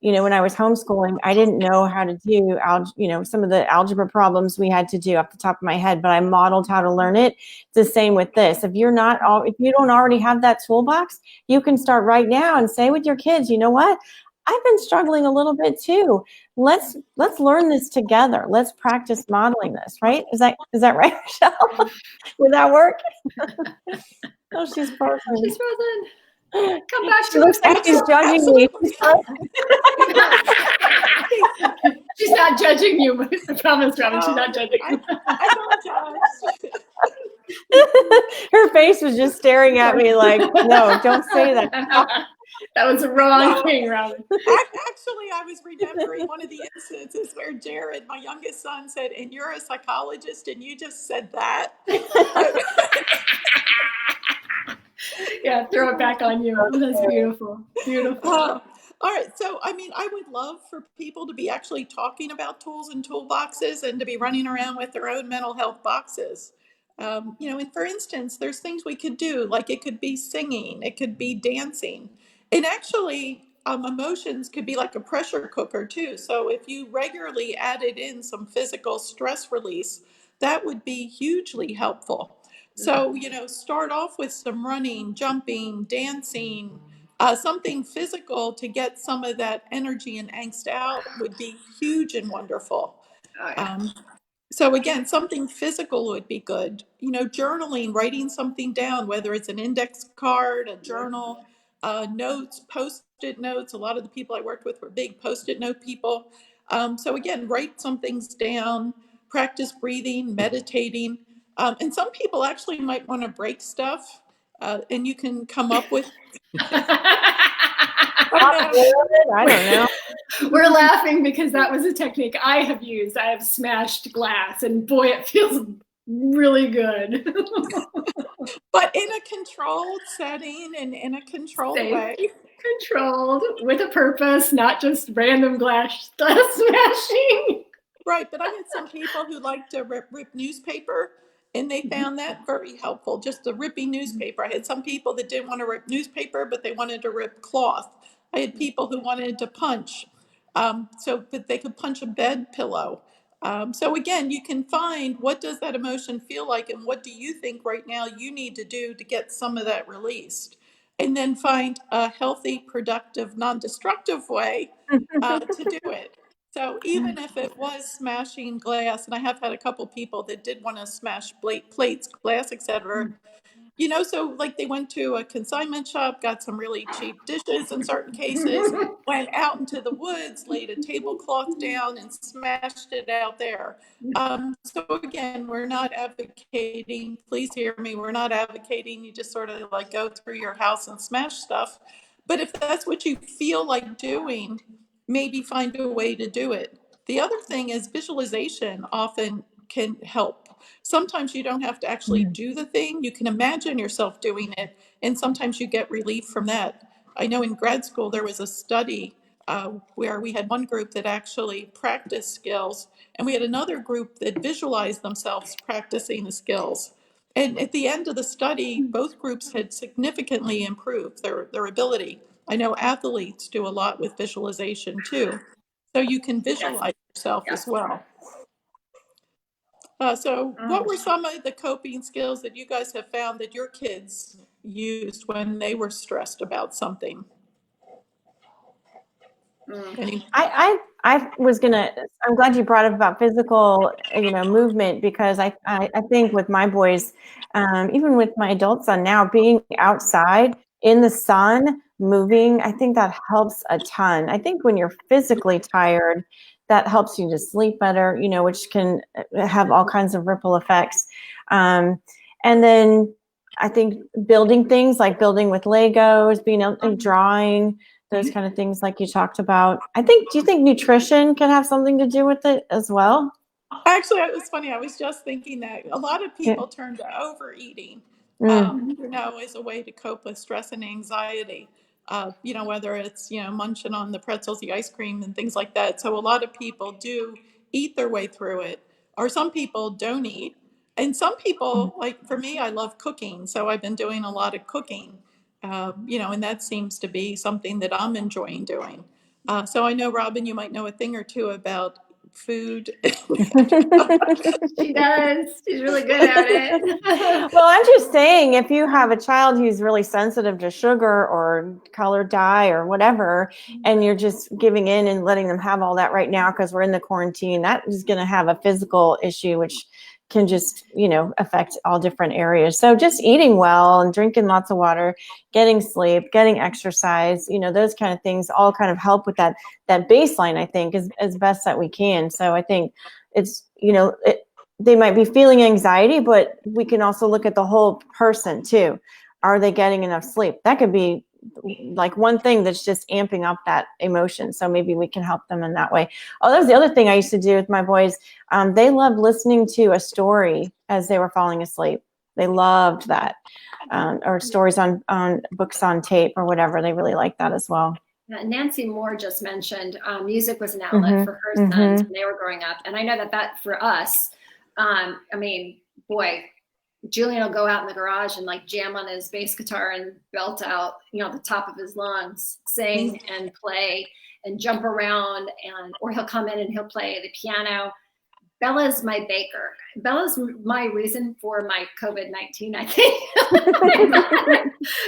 you know, when I was homeschooling, I didn't know how to do you know, some of the algebra problems we had to do off the top of my head, but I modeled how to learn it. It's the same with this. If you don't already have that toolbox, you can start right now and say with your kids, you know what? I've been struggling a little bit too. Let's learn this together. Let's practice modeling this, right? Is that right, Michelle? Would that work? Oh, she's frozen. She's frozen. Come back. She looks like she's judging me. She's not judging you, but I promise, Robin, she's not judging you. I don't judge. Her face was just staring at me like, no, don't say that. That was the wrong thing, Robin. Actually, I was remembering one of the instances where Jared, my youngest son, said, "And you're a psychologist, and you just said that." Yeah, throw it back on you. That's beautiful. Beautiful. All right. So, I mean, I would love for people to be actually talking about tools and toolboxes and to be running around with their own mental health boxes. You know, and for instance, there's things we could do, like it could be singing, it could be dancing. And actually, emotions could be like a pressure cooker too. So if you regularly added in some physical stress release, that would be hugely helpful. So, you know, start off with some running, jumping, dancing, something physical to get some of that energy and angst out would be huge and wonderful. Oh, yeah. So again, something physical would be good. You know, journaling, writing something down, whether it's an index card, a journal, notes, post-it notes. A lot of the people I worked with were big post-it note people. So again, write some things down, practice breathing, meditating. And some people actually might want to break stuff, and you can come up with. I don't know. We're laughing because that was a technique I have used. I have smashed glass, and boy, it feels really good. But in a controlled setting and in a controlled way. Controlled with a purpose, not just random glass smashing. Right, but I had some people who like to rip newspaper, and they found that very helpful, just the ripping newspaper. I had some people that didn't want to rip newspaper, but they wanted to rip cloth. I had people who wanted to punch, so that they could punch a bed pillow. So again, you can find what does that emotion feel like, and what do you think right now you need to do to get some of that released, and then find a healthy, productive, non-destructive way to do it. So even if it was smashing glass, and I have had a couple people that did want to smash plates, glass, etc. You know, so like they went to a consignment shop, got some really cheap dishes in certain cases, went out into the woods, laid a tablecloth down and smashed it out there. So again, we're not advocating, please hear me, we're not advocating you just sort of like go through your house and smash stuff. But if that's what you feel like doing, maybe find a way to do it. The other thing is visualization often can help. Sometimes you don't have to actually do the thing. You can imagine yourself doing it, and sometimes you get relief from that. I know in grad school there was a study where we had one group that actually practiced skills, and we had another group that visualized themselves practicing the skills. And at the end of the study, both groups had significantly improved their ability. I know athletes do a lot with visualization too. So you can visualize yourself as well. So what Oh. were some of the coping skills that you guys have found that your kids used when they were stressed about something? Mm. Any? I was gonna. I'm glad you brought up about physical, movement, because I think with my boys, even with my adult son now, being outside in the sun, moving, I think that helps a ton. I think when you're physically tired, that helps you to sleep better, which can have all kinds of ripple effects. And then I think building things like building with Legos, being out and drawing, those kind of things like you talked about. Do you think nutrition can have something to do with it as well? Actually, it was funny. I was just thinking that a lot of Yeah. people turn to overeating, Mm. as a way to cope with stress and anxiety. Whether it's, munching on the pretzels, the ice cream, and things like that. So a lot of people do eat their way through it, or some people don't eat. And some people, like for me, I love cooking. So I've been doing a lot of cooking, and that seems to be something that I'm enjoying doing. So I know, Robin, you might know a thing or two about food. She does. She's really good at it. Well, I'm just saying, if you have a child who's really sensitive to sugar or color dye or whatever, and you're just giving in and letting them have all that right now because we're in the quarantine, that is going to have a physical issue, which can just, affect all different areas. So just eating well and drinking lots of water, getting sleep, getting exercise, those kind of things all kind of help with that baseline, I think, as best that we can. So I think it's, they might be feeling anxiety, but we can also look at the whole person too. Are they getting enough sleep? That could be like one thing that's just amping up that emotion. So maybe we can help them in that way. Oh, that was the other thing I used to do with my boys. They loved listening to a story as they were falling asleep. They loved that. Or stories on books on tape or whatever. They really liked that as well. Nancy Moore just mentioned music was an outlet Mm-hmm. for her sons Mm-hmm. when they were growing up. And I know that for us, boy, Julian will go out in the garage and like jam on his bass guitar and belt out, the top of his lungs, sing and play and jump around, or he'll come in and he'll play the piano. Bella's my baker. Bella's my reason for my COVID-19, I think.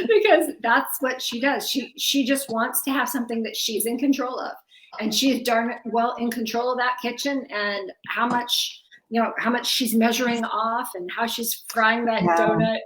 Because that's what she does. She just wants to have something that she's in control of. And she's darn well in control of that kitchen, and how much she's measuring off and how she's frying that donut.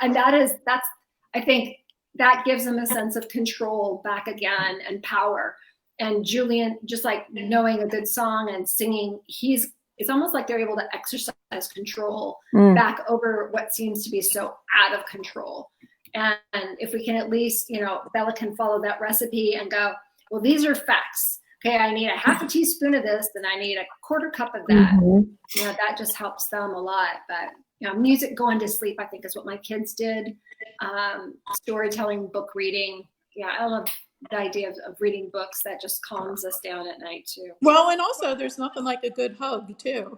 And that's I think that gives them a sense of control back again and power. And Julian, just like knowing a good song and singing, it's almost like they're able to exercise control back over what seems to be so out of control. And if we can at least, Bella can follow that recipe and go, well, these are facts. Okay, I need a half a teaspoon of this, and I need a quarter cup of that. Mm-hmm. That just helps them a lot. But music going to sleep, I think, is what my kids did. Storytelling, book reading. Yeah, I love the idea of reading books. That just calms us down at night too. Well, and also there's nothing like a good hug too.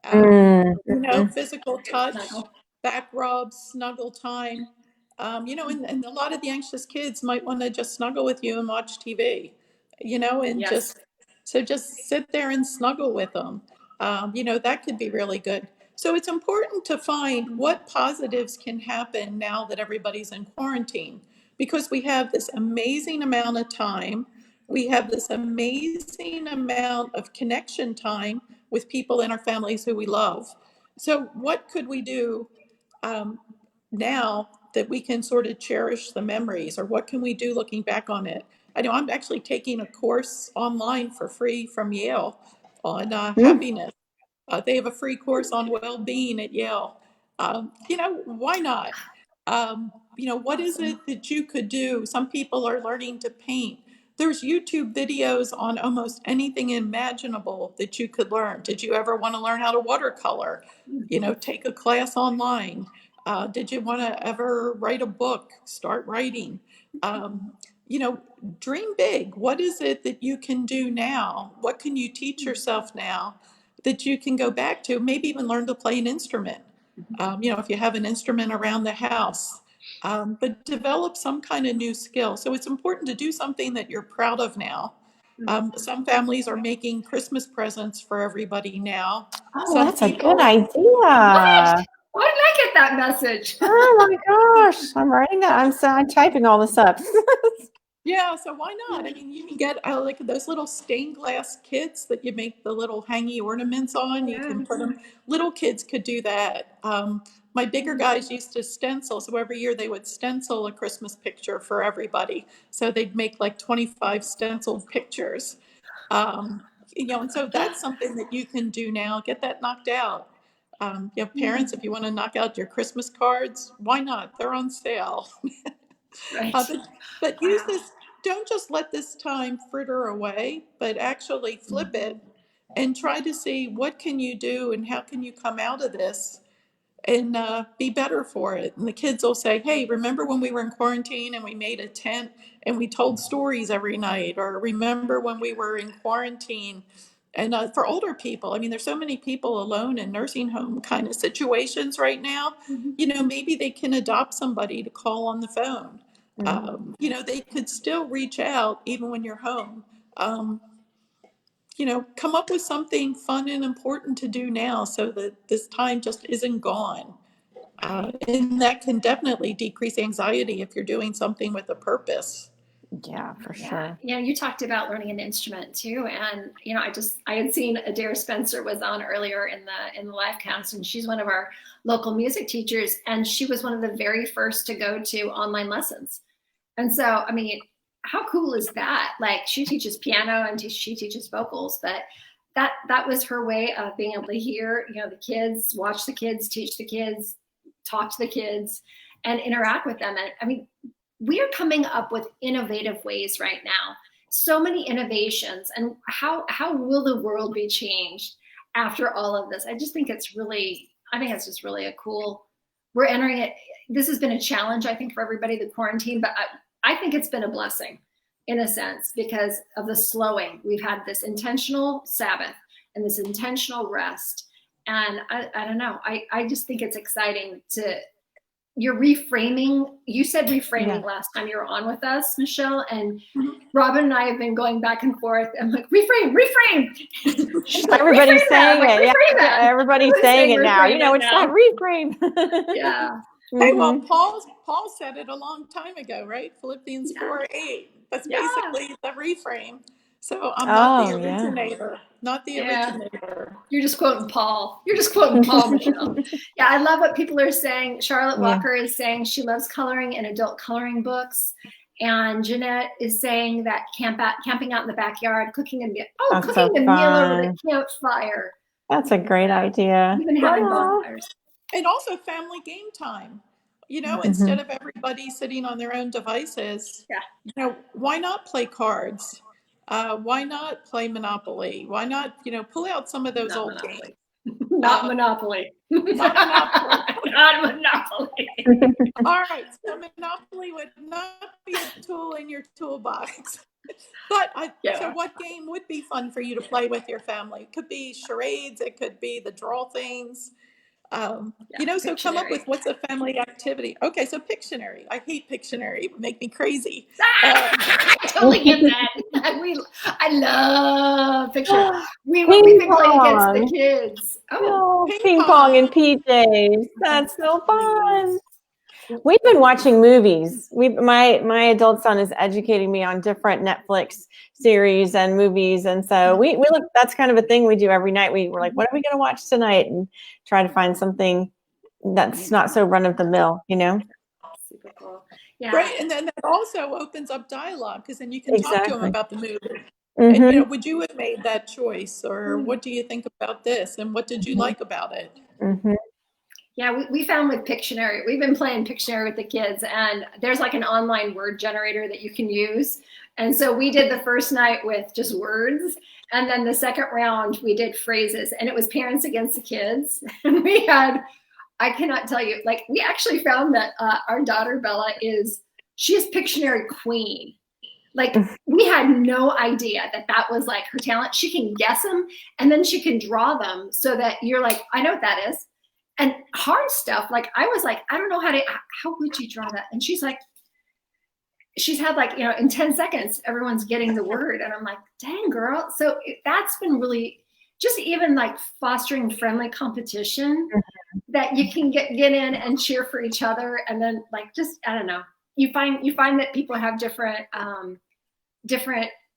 Mm-hmm. Physical touch, back rubs, snuggle time. And a lot of the anxious kids might want to just snuggle with you and watch TV, and Yes. just sit there and snuggle with them. That could be really good. So it's important to find what positives can happen now that everybody's in quarantine, because we have this amazing amount of time. We have this amazing amount of connection time with people in our families who we love. So, what could we do um, now that we can sort of cherish the memories, or what can we do looking back on it? I know I'm actually taking a course online for free from Yale on happiness. They have a free course on well-being at Yale. Why not? What is Awesome. it that you could do? Some people are learning to paint. There's YouTube videos on almost anything imaginable that you could learn. Did you ever want to learn how to watercolor? Take a class online. Did you want to ever write a book? Start writing. Um, Dream big. What is it that you can do now? What can you teach yourself now that you can go back to? Maybe even learn to play an instrument. If you have an instrument around the house, but develop some kind of new skill. So it's important to do something that you're proud of now, Some families are making Christmas presents for everybody now. Oh, Some that's a good people, What? idea. Why did I get that message? Oh my gosh, I'm writing that. I'm typing all this up. yeah, so why not? I mean, you can get like those little stained glass kits that you make the little hangy ornaments on. You Yeah. can put them, little kids could do that. My bigger guys used to stencil. So every year they would stencil a Christmas picture for everybody. So they'd make like 25 stenciled pictures. Um, and so that's something that you can do now. Get that knocked out. Parents, if you want to knock out your Christmas cards, why not? They're on sale. Right. But use Wow. this, don't just let this time fritter away, but actually flip it and try to see what can you do and how can you come out of this and be better for it. And the kids will say, hey, remember when we were in quarantine and we made a tent and we told stories every night? Or remember when we were in quarantine? And for older people, I mean, there's so many people alone in nursing home kind of situations right now. Maybe they can adopt somebody to call on the phone. They could still reach out even when you're home. Come up with something fun and important to do now so that this time just isn't gone. And that can definitely decrease anxiety if you're doing something with a purpose. Yeah, for Yeah, sure. you talked about learning an instrument too, and I had seen Adair Spencer was on earlier in the live cast, and she's one of our local music teachers, and she was one of the very first to go to online lessons. And so, I mean, how cool is that? Like, she teaches piano and she teaches vocals, but that was her way of being able to hear, the kids, watch the kids, teach the kids, talk to the kids, and interact with them. And I mean, we are coming up with innovative ways right now. So many innovations, and how will the world be changed after all of this? I think it's just really a cool. We're entering it. This has been a challenge, I think, for everybody, the quarantine, but I think it's been a blessing in a sense because of the slowing. We've had this intentional Sabbath and this intentional rest. And I don't know. I just think it's exciting you're reframing. You said reframing last time you were on with us, Michele, and Robin and I have been going back and forth. I'm like, reframe. Everybody's saying like, it. Yeah, everybody's saying it now. It's that reframe. Yeah. Hey, well, Paul said it a long time ago, right? Philippians Yeah. 4:8. That's Yeah. basically the reframe. So I'm not the Oh, yeah. originator, not the originator. You're just quoting Paul. Michele. Yeah, I love what people are saying. Charlotte Yeah. Walker is saying she loves coloring and adult coloring books. And Jeanette is saying that camping out in the backyard, cooking a meal. Oh, That's cooking so a meal over the fun. campfire. That's a great idea. Even having bonfires. And also family game time. Instead of everybody sitting on their own devices, why not play cards? Why not play Monopoly? Why not, pull out some of those Not old Monopoly. games? Not Monopoly. Not Monopoly. Not Monopoly. All right, so Monopoly would not be a tool in your toolbox. But so what game would be fun for you to play with your family? It could be charades. It could be the draw things. So come up with what's a family activity. Okay, so Pictionary. I hate Pictionary. It would make me crazy. I totally get that. I love Pictionary. We've Ping been playing against the pong. kids. Oh, ping pong and PJs. That's so fun. We've been watching movies. My adult son is educating me on different Netflix series and movies, and so we look. That's kind of a thing we do every night. We're like, what are we going to watch tonight, and try to find something that's not so run of the mill. Super cool. Yeah. Right, and then that also opens up dialogue because then you can talk to them about the movie. Mm-hmm. And would you have made that choice, or what do you think about this, and what did you like about it? Mm-hmm. Yeah, we found with Pictionary, we've been playing Pictionary with the kids, and there's like an online word generator that you can use. And so we did the first night with just words, and then the second round we did phrases, and it was parents against the kids. And I cannot tell you, like, we actually found that our daughter Bella she is Pictionary queen. Like, we had no idea that was like her talent. She can guess them, and then she can draw them so that you're like, I know what that is. And hard stuff, like I was like, I don't know how would you draw that? And she's like, she's had like, in 10 seconds, everyone's getting the word. And I'm like, dang, girl. So that's been really just even like fostering friendly competition that you can get in and cheer for each other. And then like, just, I don't know, you find that people have different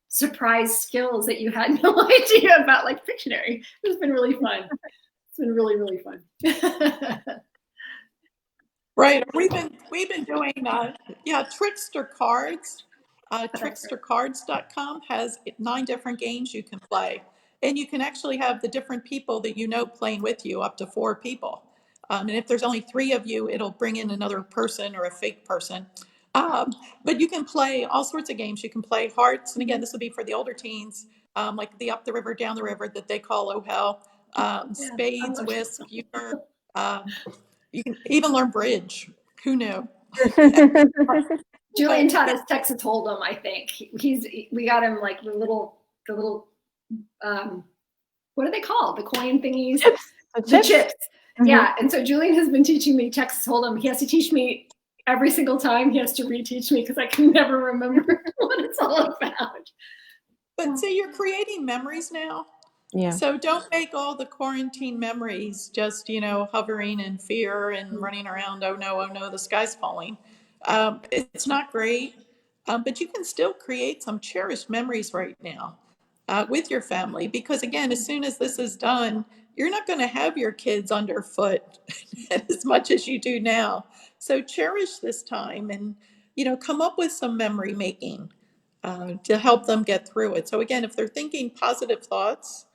surprise skills that you had no idea about, like Pictionary. It's been really fun. It's been really, really fun. Right. We've been doing trickster cards. Trickstercards.com has 9 different games you can play, and you can actually have the different people that you know playing with you, up to 4 people. And if there's only 3 of you, it'll bring in another person or a fake person. But you can play all sorts of games. You can play hearts, and again, this will be for the older teens, like the up the river, down the river that they call Oh Hell, spades, whisk, euchre. You can even learn bridge. Who knew? Julian taught us Texas Hold'em, I think. We got him like the little what are they called? The coin thingies? The chips. Mm-hmm. Yeah. And so Julian has been teaching me Texas Hold'em. He has to teach me every single time. He has to reteach me because I can never remember what it's all about. But see, you're creating memories now. Yeah. So don't make all the quarantine memories just, hovering in fear and running around. Oh no, the sky's falling. It's not great, but you can still create some cherished memories right now with your family. Because again, as soon as this is done, you're not going to have your kids underfoot as much as you do now. So cherish this time and, come up with some memory making to help them get through it. So again, if they're thinking positive thoughts,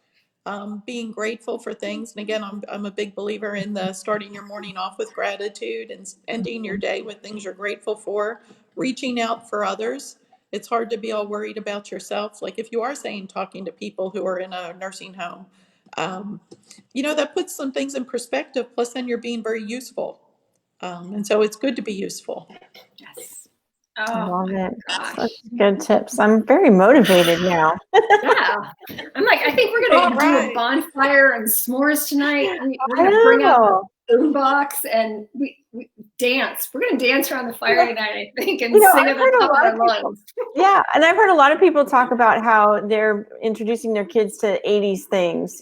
being grateful for things. And again, I'm a big believer in the starting your morning off with gratitude and ending your day with things you're grateful for, reaching out for others. It's hard to be all worried about yourself. Like if you are talking to people who are in a nursing home, that puts some things in perspective. Plus then you're being very useful. And so it's good to be useful. Yes. Oh, I love it. Gosh. Such good tips. I'm very motivated now. Yeah. I'm like, I think we're going to do a bonfire and s'mores tonight. We're going to bring out the boombox and we dance. We're going to dance around the fire tonight, I think, and sing at the top of our lungs. Yeah. And I've heard a lot of people talk about how they're introducing their kids to 80s things,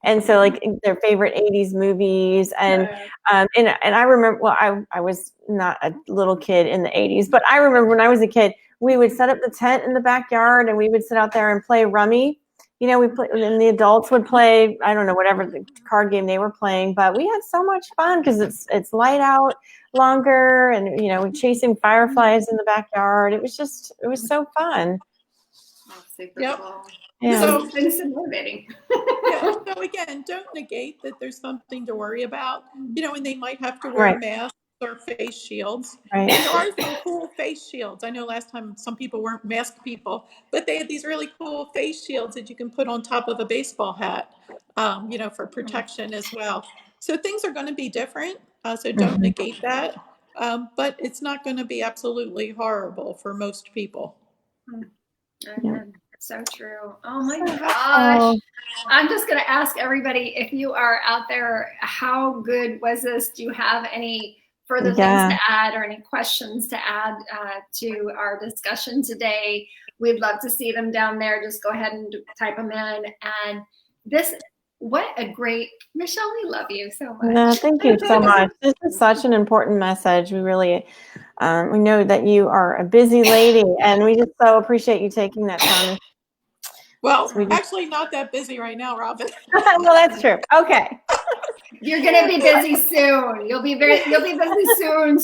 and so like their favorite 80s movies. And I remember, well, I was not a little kid in the 80s, but I remember when I was a kid, we would set up the tent in the backyard and we would sit out there and play rummy. We play, and the adults would play, I don't know, whatever the card game they were playing, but we had so much fun because it's light out longer and, we're chasing fireflies in the backyard. It was so fun. Oh, super cool. Yeah. So it's been so motivating. So again, don't negate that there's something to worry about, and they might have to wear masks or face shields. Right. And there are some cool face shields. I know last time some people weren't mask people, but they had these really cool face shields that you can put on top of a baseball hat, for protection as well. So things are going to be different. So don't negate that. But it's not going to be absolutely horrible for most people. Yeah. So true. Oh my gosh. I'm just going to ask everybody, if you are out there, how good was this? Do you have any further things to add or any questions to add to our discussion today? We'd love to see them down there. Just go ahead and type them in. And what a great, Michele, we love you so much. No, thank you so much. This is such an important message. We really, we know that you are a busy lady and we just so appreciate you taking that time. Well, actually not that busy right now, Robin. Well, that's true. Okay. You're going to be busy soon. You'll be busy soon.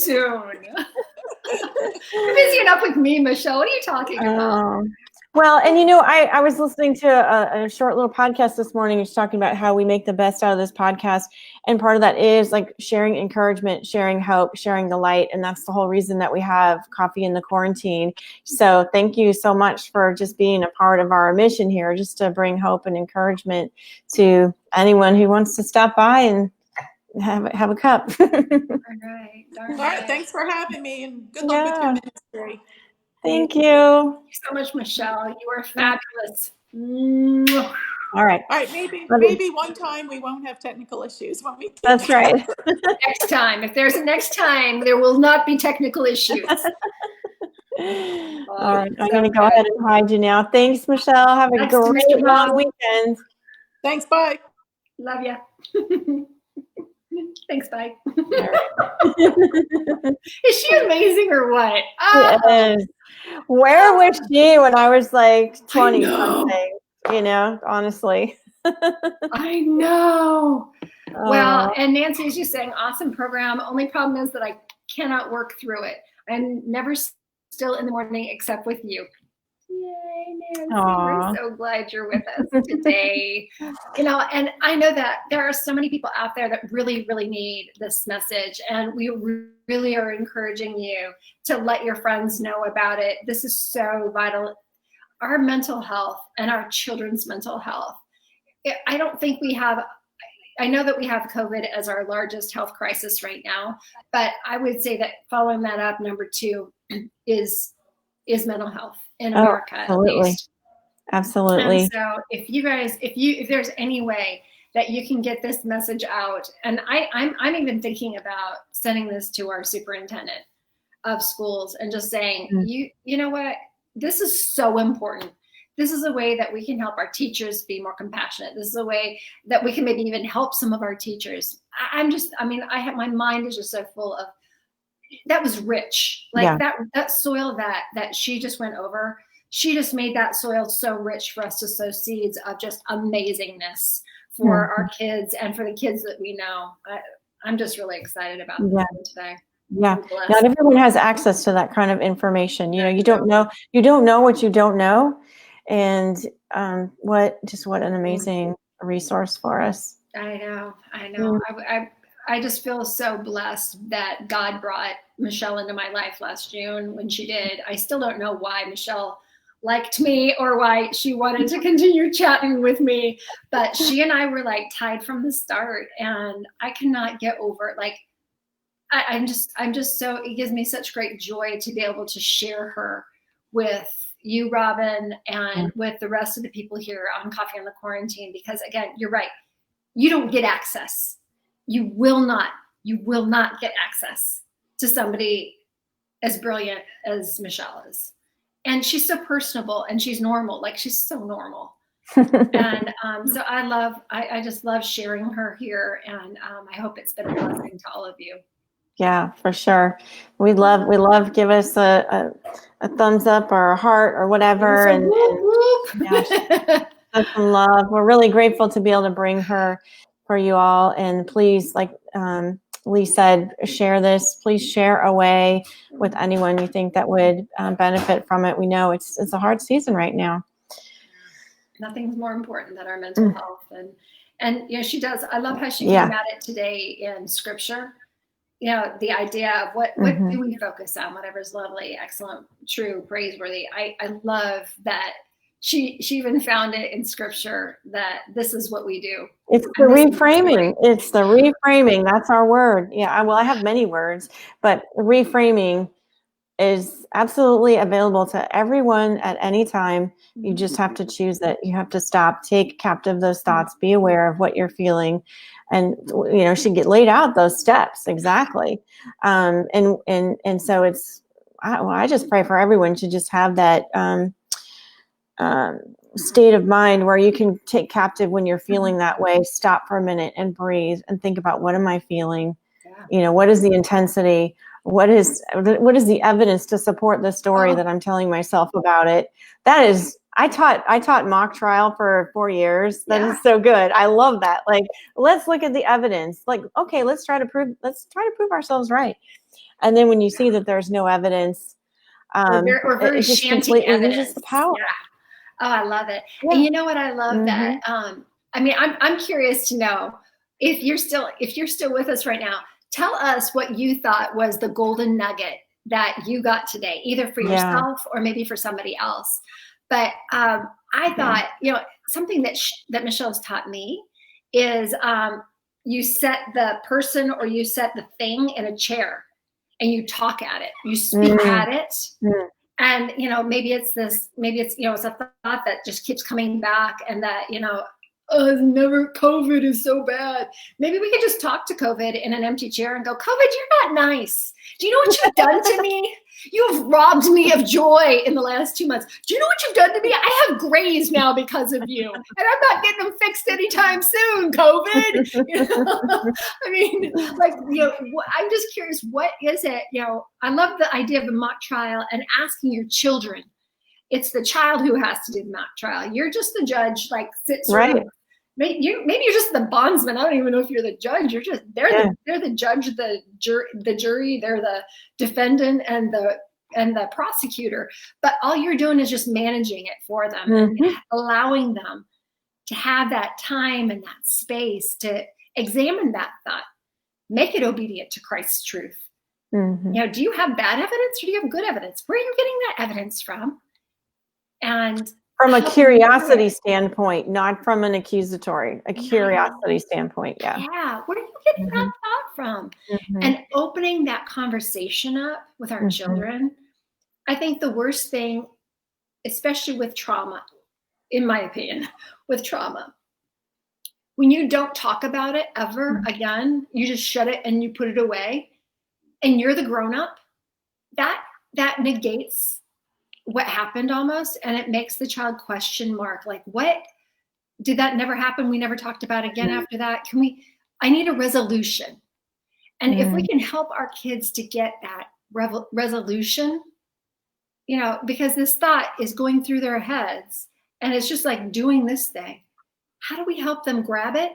You're busy enough with me, Michele. What are you talking about? Well, and I was listening to a short little podcast this morning. It's talking about how we make the best out of this podcast. And part of that is like sharing encouragement, sharing hope, sharing the light. And that's the whole reason that we have Coffee in the Quarantine. So thank you so much for just being a part of our mission here, just to bring hope and encouragement to anyone who wants to stop by and have a cup. All right. Thanks for having me and good luck with your ministry. Thank you. Thank you so much, Michele. You are fabulous. All right. Maybe one time we won't have technical issues when we. That's right. Next time. If there's a next time, there will not be technical issues. All right, I'm So going to go good. ahead and hide you now. Thanks, Michelle. Have a Thanks to great Mr. long Bob. weekend. Thanks, bye. Love ya. Thanks, bye. All right. Is she amazing or what? Yes. Where was she when I was like 20 know. something? You know, honestly. I know. Well, Oh, and Nancy is just saying, awesome program. Only problem is that I cannot work through it. I'm never still in the morning except with you. Yay, Nancy. aw. We're so glad you're with us today. You know, and I know that there are so many people out there that really, really need this message. And we really are encouraging you to let your friends know about it. This is so vital. Our mental health and our children's mental health. I don't think we have, I know that we have COVID as our largest health crisis right now, but I would say that following that up, number 2 is mental health in Oh, America, at absolutely. least. Absolutely. And so if you guys, if there's any way that you can get this message out, and I'm even thinking about sending this to our superintendent of schools and just saying, you know what, this is so important. This is a way that we can help our teachers be more compassionate. This is a way that we can maybe even help some of our teachers. My mind is just so full of, that was rich. Like that soil that she just went over, she just made that soil so rich for us to sow seeds of just amazingness for our kids and for the kids that we know. I'm just really excited about this today. Yeah, not everyone has access to that kind of information. You know, you don't know what you don't know, and what an amazing resource for us. I know. I just feel so blessed that God brought Michele into my life last June when she did. I still don't know why Michele liked me or why she wanted to continue chatting with me, but she and I were like tied from the start, and I cannot get over it. Like, I'm just so, it gives me such great joy to be able to share her with you, Robin, and with the rest of the people here on Coffee on the Quarantine, because again, you're right. You don't get access. You will not get access to somebody as brilliant as Michele is. And she's so personable and she's normal. Like, she's so normal. And so I just love sharing her here. And I hope it's been a blessing to all of you. Yeah, for sure. We love, give us a thumbs up or a heart or whatever. And some love. We're really grateful to be able to bring her for you all. And please, like Lee said, share this. Please share away with anyone you think that would benefit from it. We know it's a hard season right now. Nothing's more important than our mental health. And you know, she does. I love how she came at it today in scripture. You know, the idea of what do we focus on? Whatever's lovely, excellent, true, praiseworthy. I love that she even found it in scripture that this is what we do. It's the reframing. It's the reframing. That's our word. Yeah. Well, I have many words, but reframing is absolutely available to everyone at any time. You just have to choose it. You have to stop, take captive those thoughts, be aware of what you're feeling. And, you know, she laid out those steps exactly. And so I just pray for everyone to just have that state of mind where you can take captive when you're feeling that way, stop for a minute and breathe and think about, what am I feeling? You know, what is the intensity? What is the evidence to support the story that I'm telling myself about it? That is, I taught mock trial for 4 years. That is so good. I love that. Like, let's look at the evidence. Like, okay, let's try to prove ourselves right. And then when you see that there's no evidence, or very it just shanty completely evidence. loses the power. Yeah. Oh, I love it. Yeah. And you know what? I love that. I mean, I'm curious to know if you're still with us right now. Tell us what you thought was the golden nugget that you got today, either for yourself or maybe for somebody else. But I thought, you know, something that Michele's taught me is you set the person or you set the thing in a chair and you talk at it, you speak at it. And, you know, maybe it's, you know, it's a thought that just keeps coming back, and that, you know, oh, it's never, COVID is so bad. Maybe we could just talk to COVID in an empty chair and go, COVID, you're not nice. Do you know what you've done to me? You have robbed me of joy in the last 2 months. Do you know what you've done to me? I have grays now because of you. And I'm not getting them fixed anytime soon, COVID. You know? I mean, like, you know, I'm just curious, what is it? You know, I love the idea of the mock trial and asking your children. It's the child who has to do the mock trial. You're just the judge, like, sits Right. maybe you're just the bondsman. I don't even know if you're the judge. You're just they're the judge, the jury, they're the defendant and the prosecutor. But all you're doing is just managing it for them and allowing them to have that time and that space to examine that thought, make it obedient to Christ's truth. You know, do you have bad evidence or do you have good evidence? Where are you getting that evidence from? And from a curiosity standpoint, not from an accusatory, a curiosity standpoint. Yeah. Yeah. Where are you getting that thought from? And opening that conversation up with our children. I think the worst thing, especially with trauma, in my opinion, with trauma, when you don't talk about it ever again, you just shut it and you put it away and you're the grown-up, that negates what happened almost, and it makes the child question mark, like, what did that never happen? We never talked about it again after that. I need a resolution. And if we can help our kids to get that resolution, you know, because this thought is going through their heads and it's just like doing this thing. How do we help them grab it,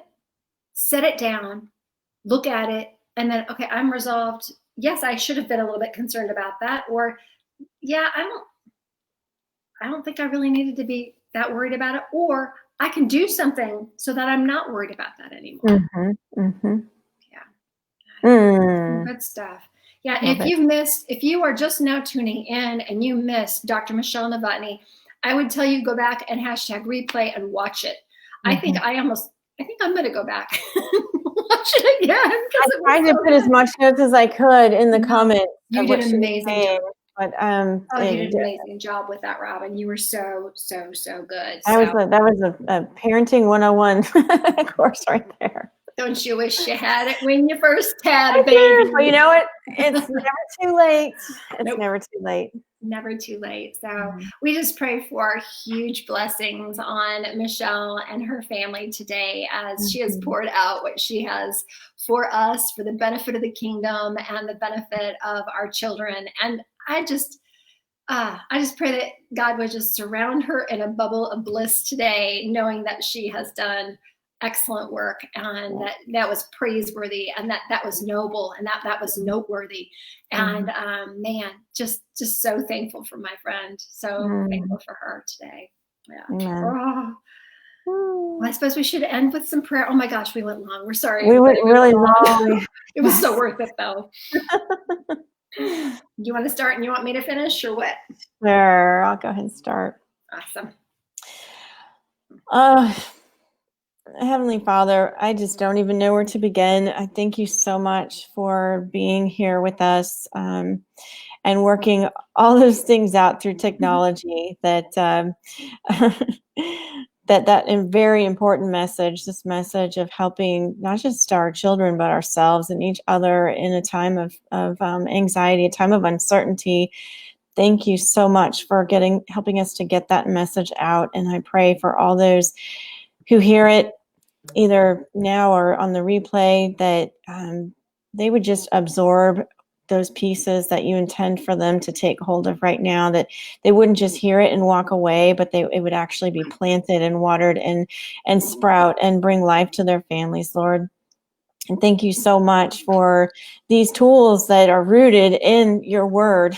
set it down, look at it, and then, okay, I'm resolved. Yes, I should have been a little bit concerned about that. Or, yeah, I don't think I really needed to be that worried about it, or I can do something so that I'm not worried about that anymore. Yeah. Good stuff. Yeah. If you are just now tuning in and you missed Dr. Michele Novotni, I would tell you go back and #replay and watch it. I think I'm going to go back and watch it again. I tried to put as much notes as I could in the comments. You did an amazing job. But you did an amazing job with that, Robin. You were so good. That was a parenting 101 course right there. Don't you wish you had it when you first had a baby? Well, you know what? It's never too late. It's never too late. Never too late. So we just pray for huge blessings on Michele and her family today as she has poured out what she has for us for the benefit of the kingdom and the benefit of our children. And I just pray that God would just surround her in a bubble of bliss today, knowing that she has done excellent work and that was praiseworthy and that was noble and that was noteworthy. And man, just so thankful for my friend. So thankful for her today. Yeah. Well, I suppose we should end with some prayer. Oh my gosh, we went long. We're sorry. We went really long. It was so worth it though. You want to start and you want me to finish or what? Sure, I'll go ahead and start. Awesome. Heavenly Father, I just don't even know where to begin. I thank you so much for being here with us and working all those things out through technology that very important message, this message of helping not just our children, but ourselves and each other in a time of anxiety, a time of uncertainty. Thank you so much for helping us to get that message out. And I pray for all those who hear it either now or on the replay that they would just absorb those pieces that you intend for them to take hold of right now, that they wouldn't just hear it and walk away, but it would actually be planted and watered and sprout and bring life to their families, Lord. And thank you so much for these tools that are rooted in your word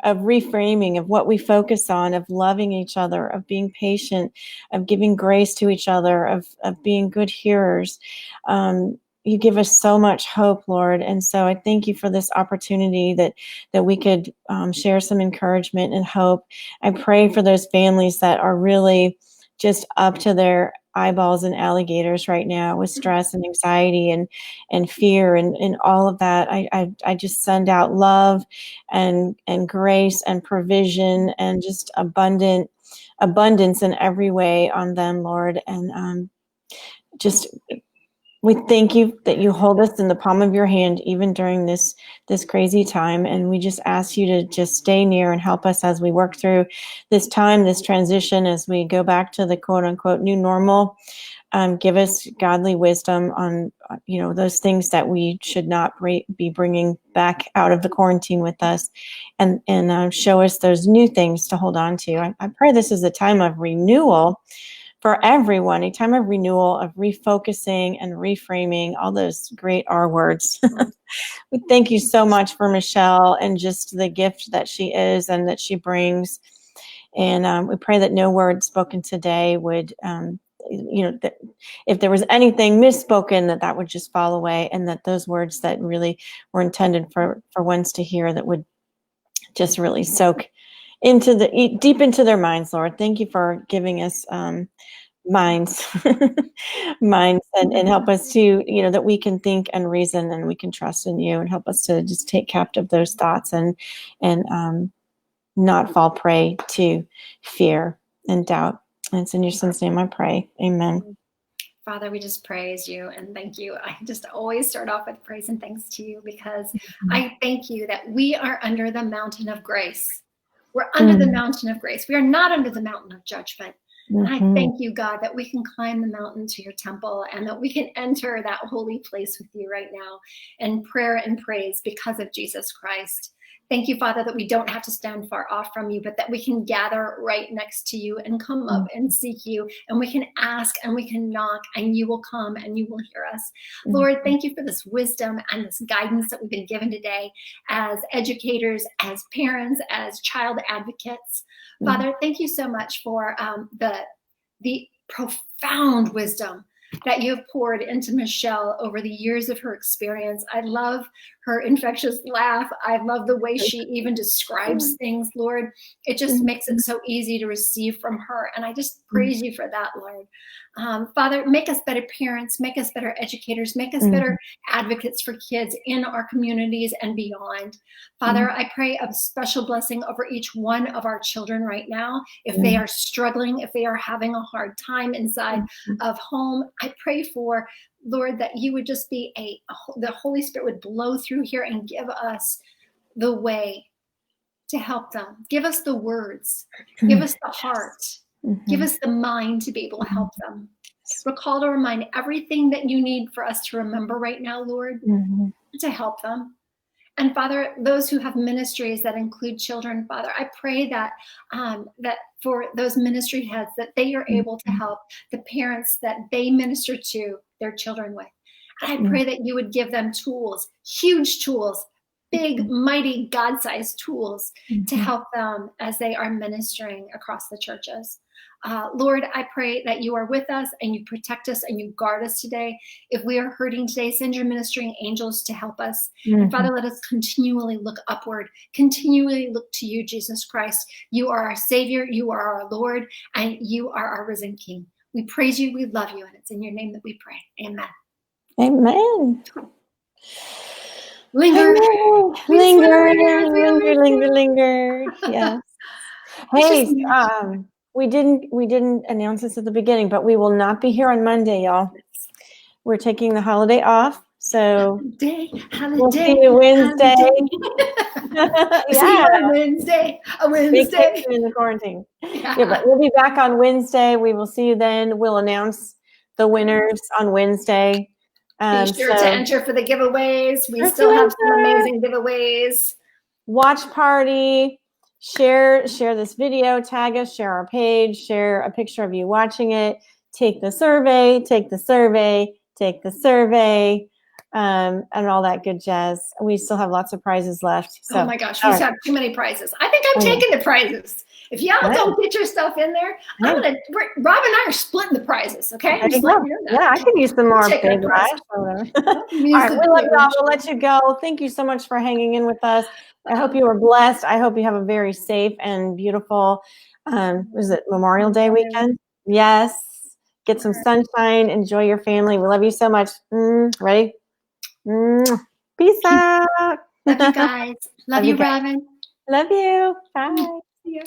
of reframing, of what we focus on, of loving each other, of being patient, of giving grace to each other, of being good hearers. You give us so much hope, Lord. And so I thank you for this opportunity that we could share some encouragement and hope. I pray for those families that are really just up to their eyeballs and alligators right now with stress and anxiety and fear and all of that. I just send out love and grace and provision and just abundant abundance in every way on them, Lord. And just we thank you that you hold us in the palm of your hand, even during this crazy time. And we just ask you to just stay near and help us as we work through this time, this transition, as we go back to the quote unquote new normal. Give us godly wisdom on, those things that we should not be bringing back out of the quarantine with us, and show us those new things to hold on to. I pray this is a time of renewal for everyone, a time of renewal, of refocusing and reframing, all those great R words. We thank you so much for Michele and just the gift that she is and that she brings. And we pray that no word spoken today would, that if there was anything misspoken, that would just fall away, and that those words that really were intended for ones to hear, that would just really soak deep into their minds, Lord. Thank you for giving us minds and help us to, that we can think and reason, and we can trust in you, and help us to just take captive those thoughts and not fall prey to fear and doubt. And it's in your son's name I pray. Amen. Father, we just praise you and thank you. I just always start off with praise and thanks to you, because I thank you that we are under the mountain of grace. We're under the mountain of grace. We are not under the mountain of judgment. And I thank you, God, that we can climb the mountain to your temple, and that we can enter that holy place with you right now in prayer and praise because of Jesus Christ. Thank you, Father, that we don't have to stand far off from you, but that we can gather right next to you and come up and seek you, and we can ask and we can knock, and you will come and you will hear us. Lord, thank you for this wisdom and this guidance that we've been given today as educators, as parents, as child advocates. Father, thank you so much for the profound wisdom that you have poured into Michele over the years of her experience. I love her infectious laugh. I love the way she even describes things, Lord. It just makes it so easy to receive from her. And I just praise you for that, Lord. Father, make us better parents, make us better educators, make us better advocates for kids in our communities and beyond. Father, I pray a special blessing over each one of our children right now. If they are struggling, if they are having a hard time inside of home, I pray for, Lord, that you would just be the Holy Spirit would blow through here and give us the way to help them. Give us the words, give us the heart, give us the mind to be able to help them. Recall to remind everything that you need for us to remember right now, Lord, to help them. And Father, those who have ministries that include children, Father, I pray that that for those ministry heads, that they are able to help the parents that they minister to their children with. And I pray that you would give them tools, huge tools, big, mighty, God-sized tools to help them as they are ministering across the churches. Lord, I pray that you are with us and you protect us and you guard us today. If we are hurting today, send your ministering angels to help us. And Father, let us continually look upward, continually look to you, Jesus Christ. You are our Savior, you are our Lord, and you are our risen King. We praise you, we love you, and it's in your name that we pray. Amen. Amen. Linger. Linger. Yes. Hey, we didn't announce this at the beginning, but we will not be here on Monday, y'all. We're taking the holiday off, so we'll see you Wednesday. See you on Wednesday. Vacation in the quarantine. Yeah, but we'll be back on Wednesday. We will see you then. We'll announce the winners on Wednesday. Be sure to enter for the giveaways. We still have some amazing giveaways. Watch party. Share this video, tag us, share our page, share a picture of you watching it. Take the survey, and all that good jazz. We still have lots of prizes left. So, oh my gosh, we have too many prizes. I think I'm taking the prizes. If y'all don't get your stuff in there, Rob and I are splitting the prizes, okay? Yeah, I could use some more big rides. All right, we love y'all. We'll let you go. Thank you so much for hanging in with us. I hope you were blessed. I hope you have a very safe and beautiful, was it Memorial Day weekend? Yes. Get some sunshine. Enjoy your family. We love you so much. Ready? Peace out. Love you guys. Love you, Robin. Love you. Bye. See you.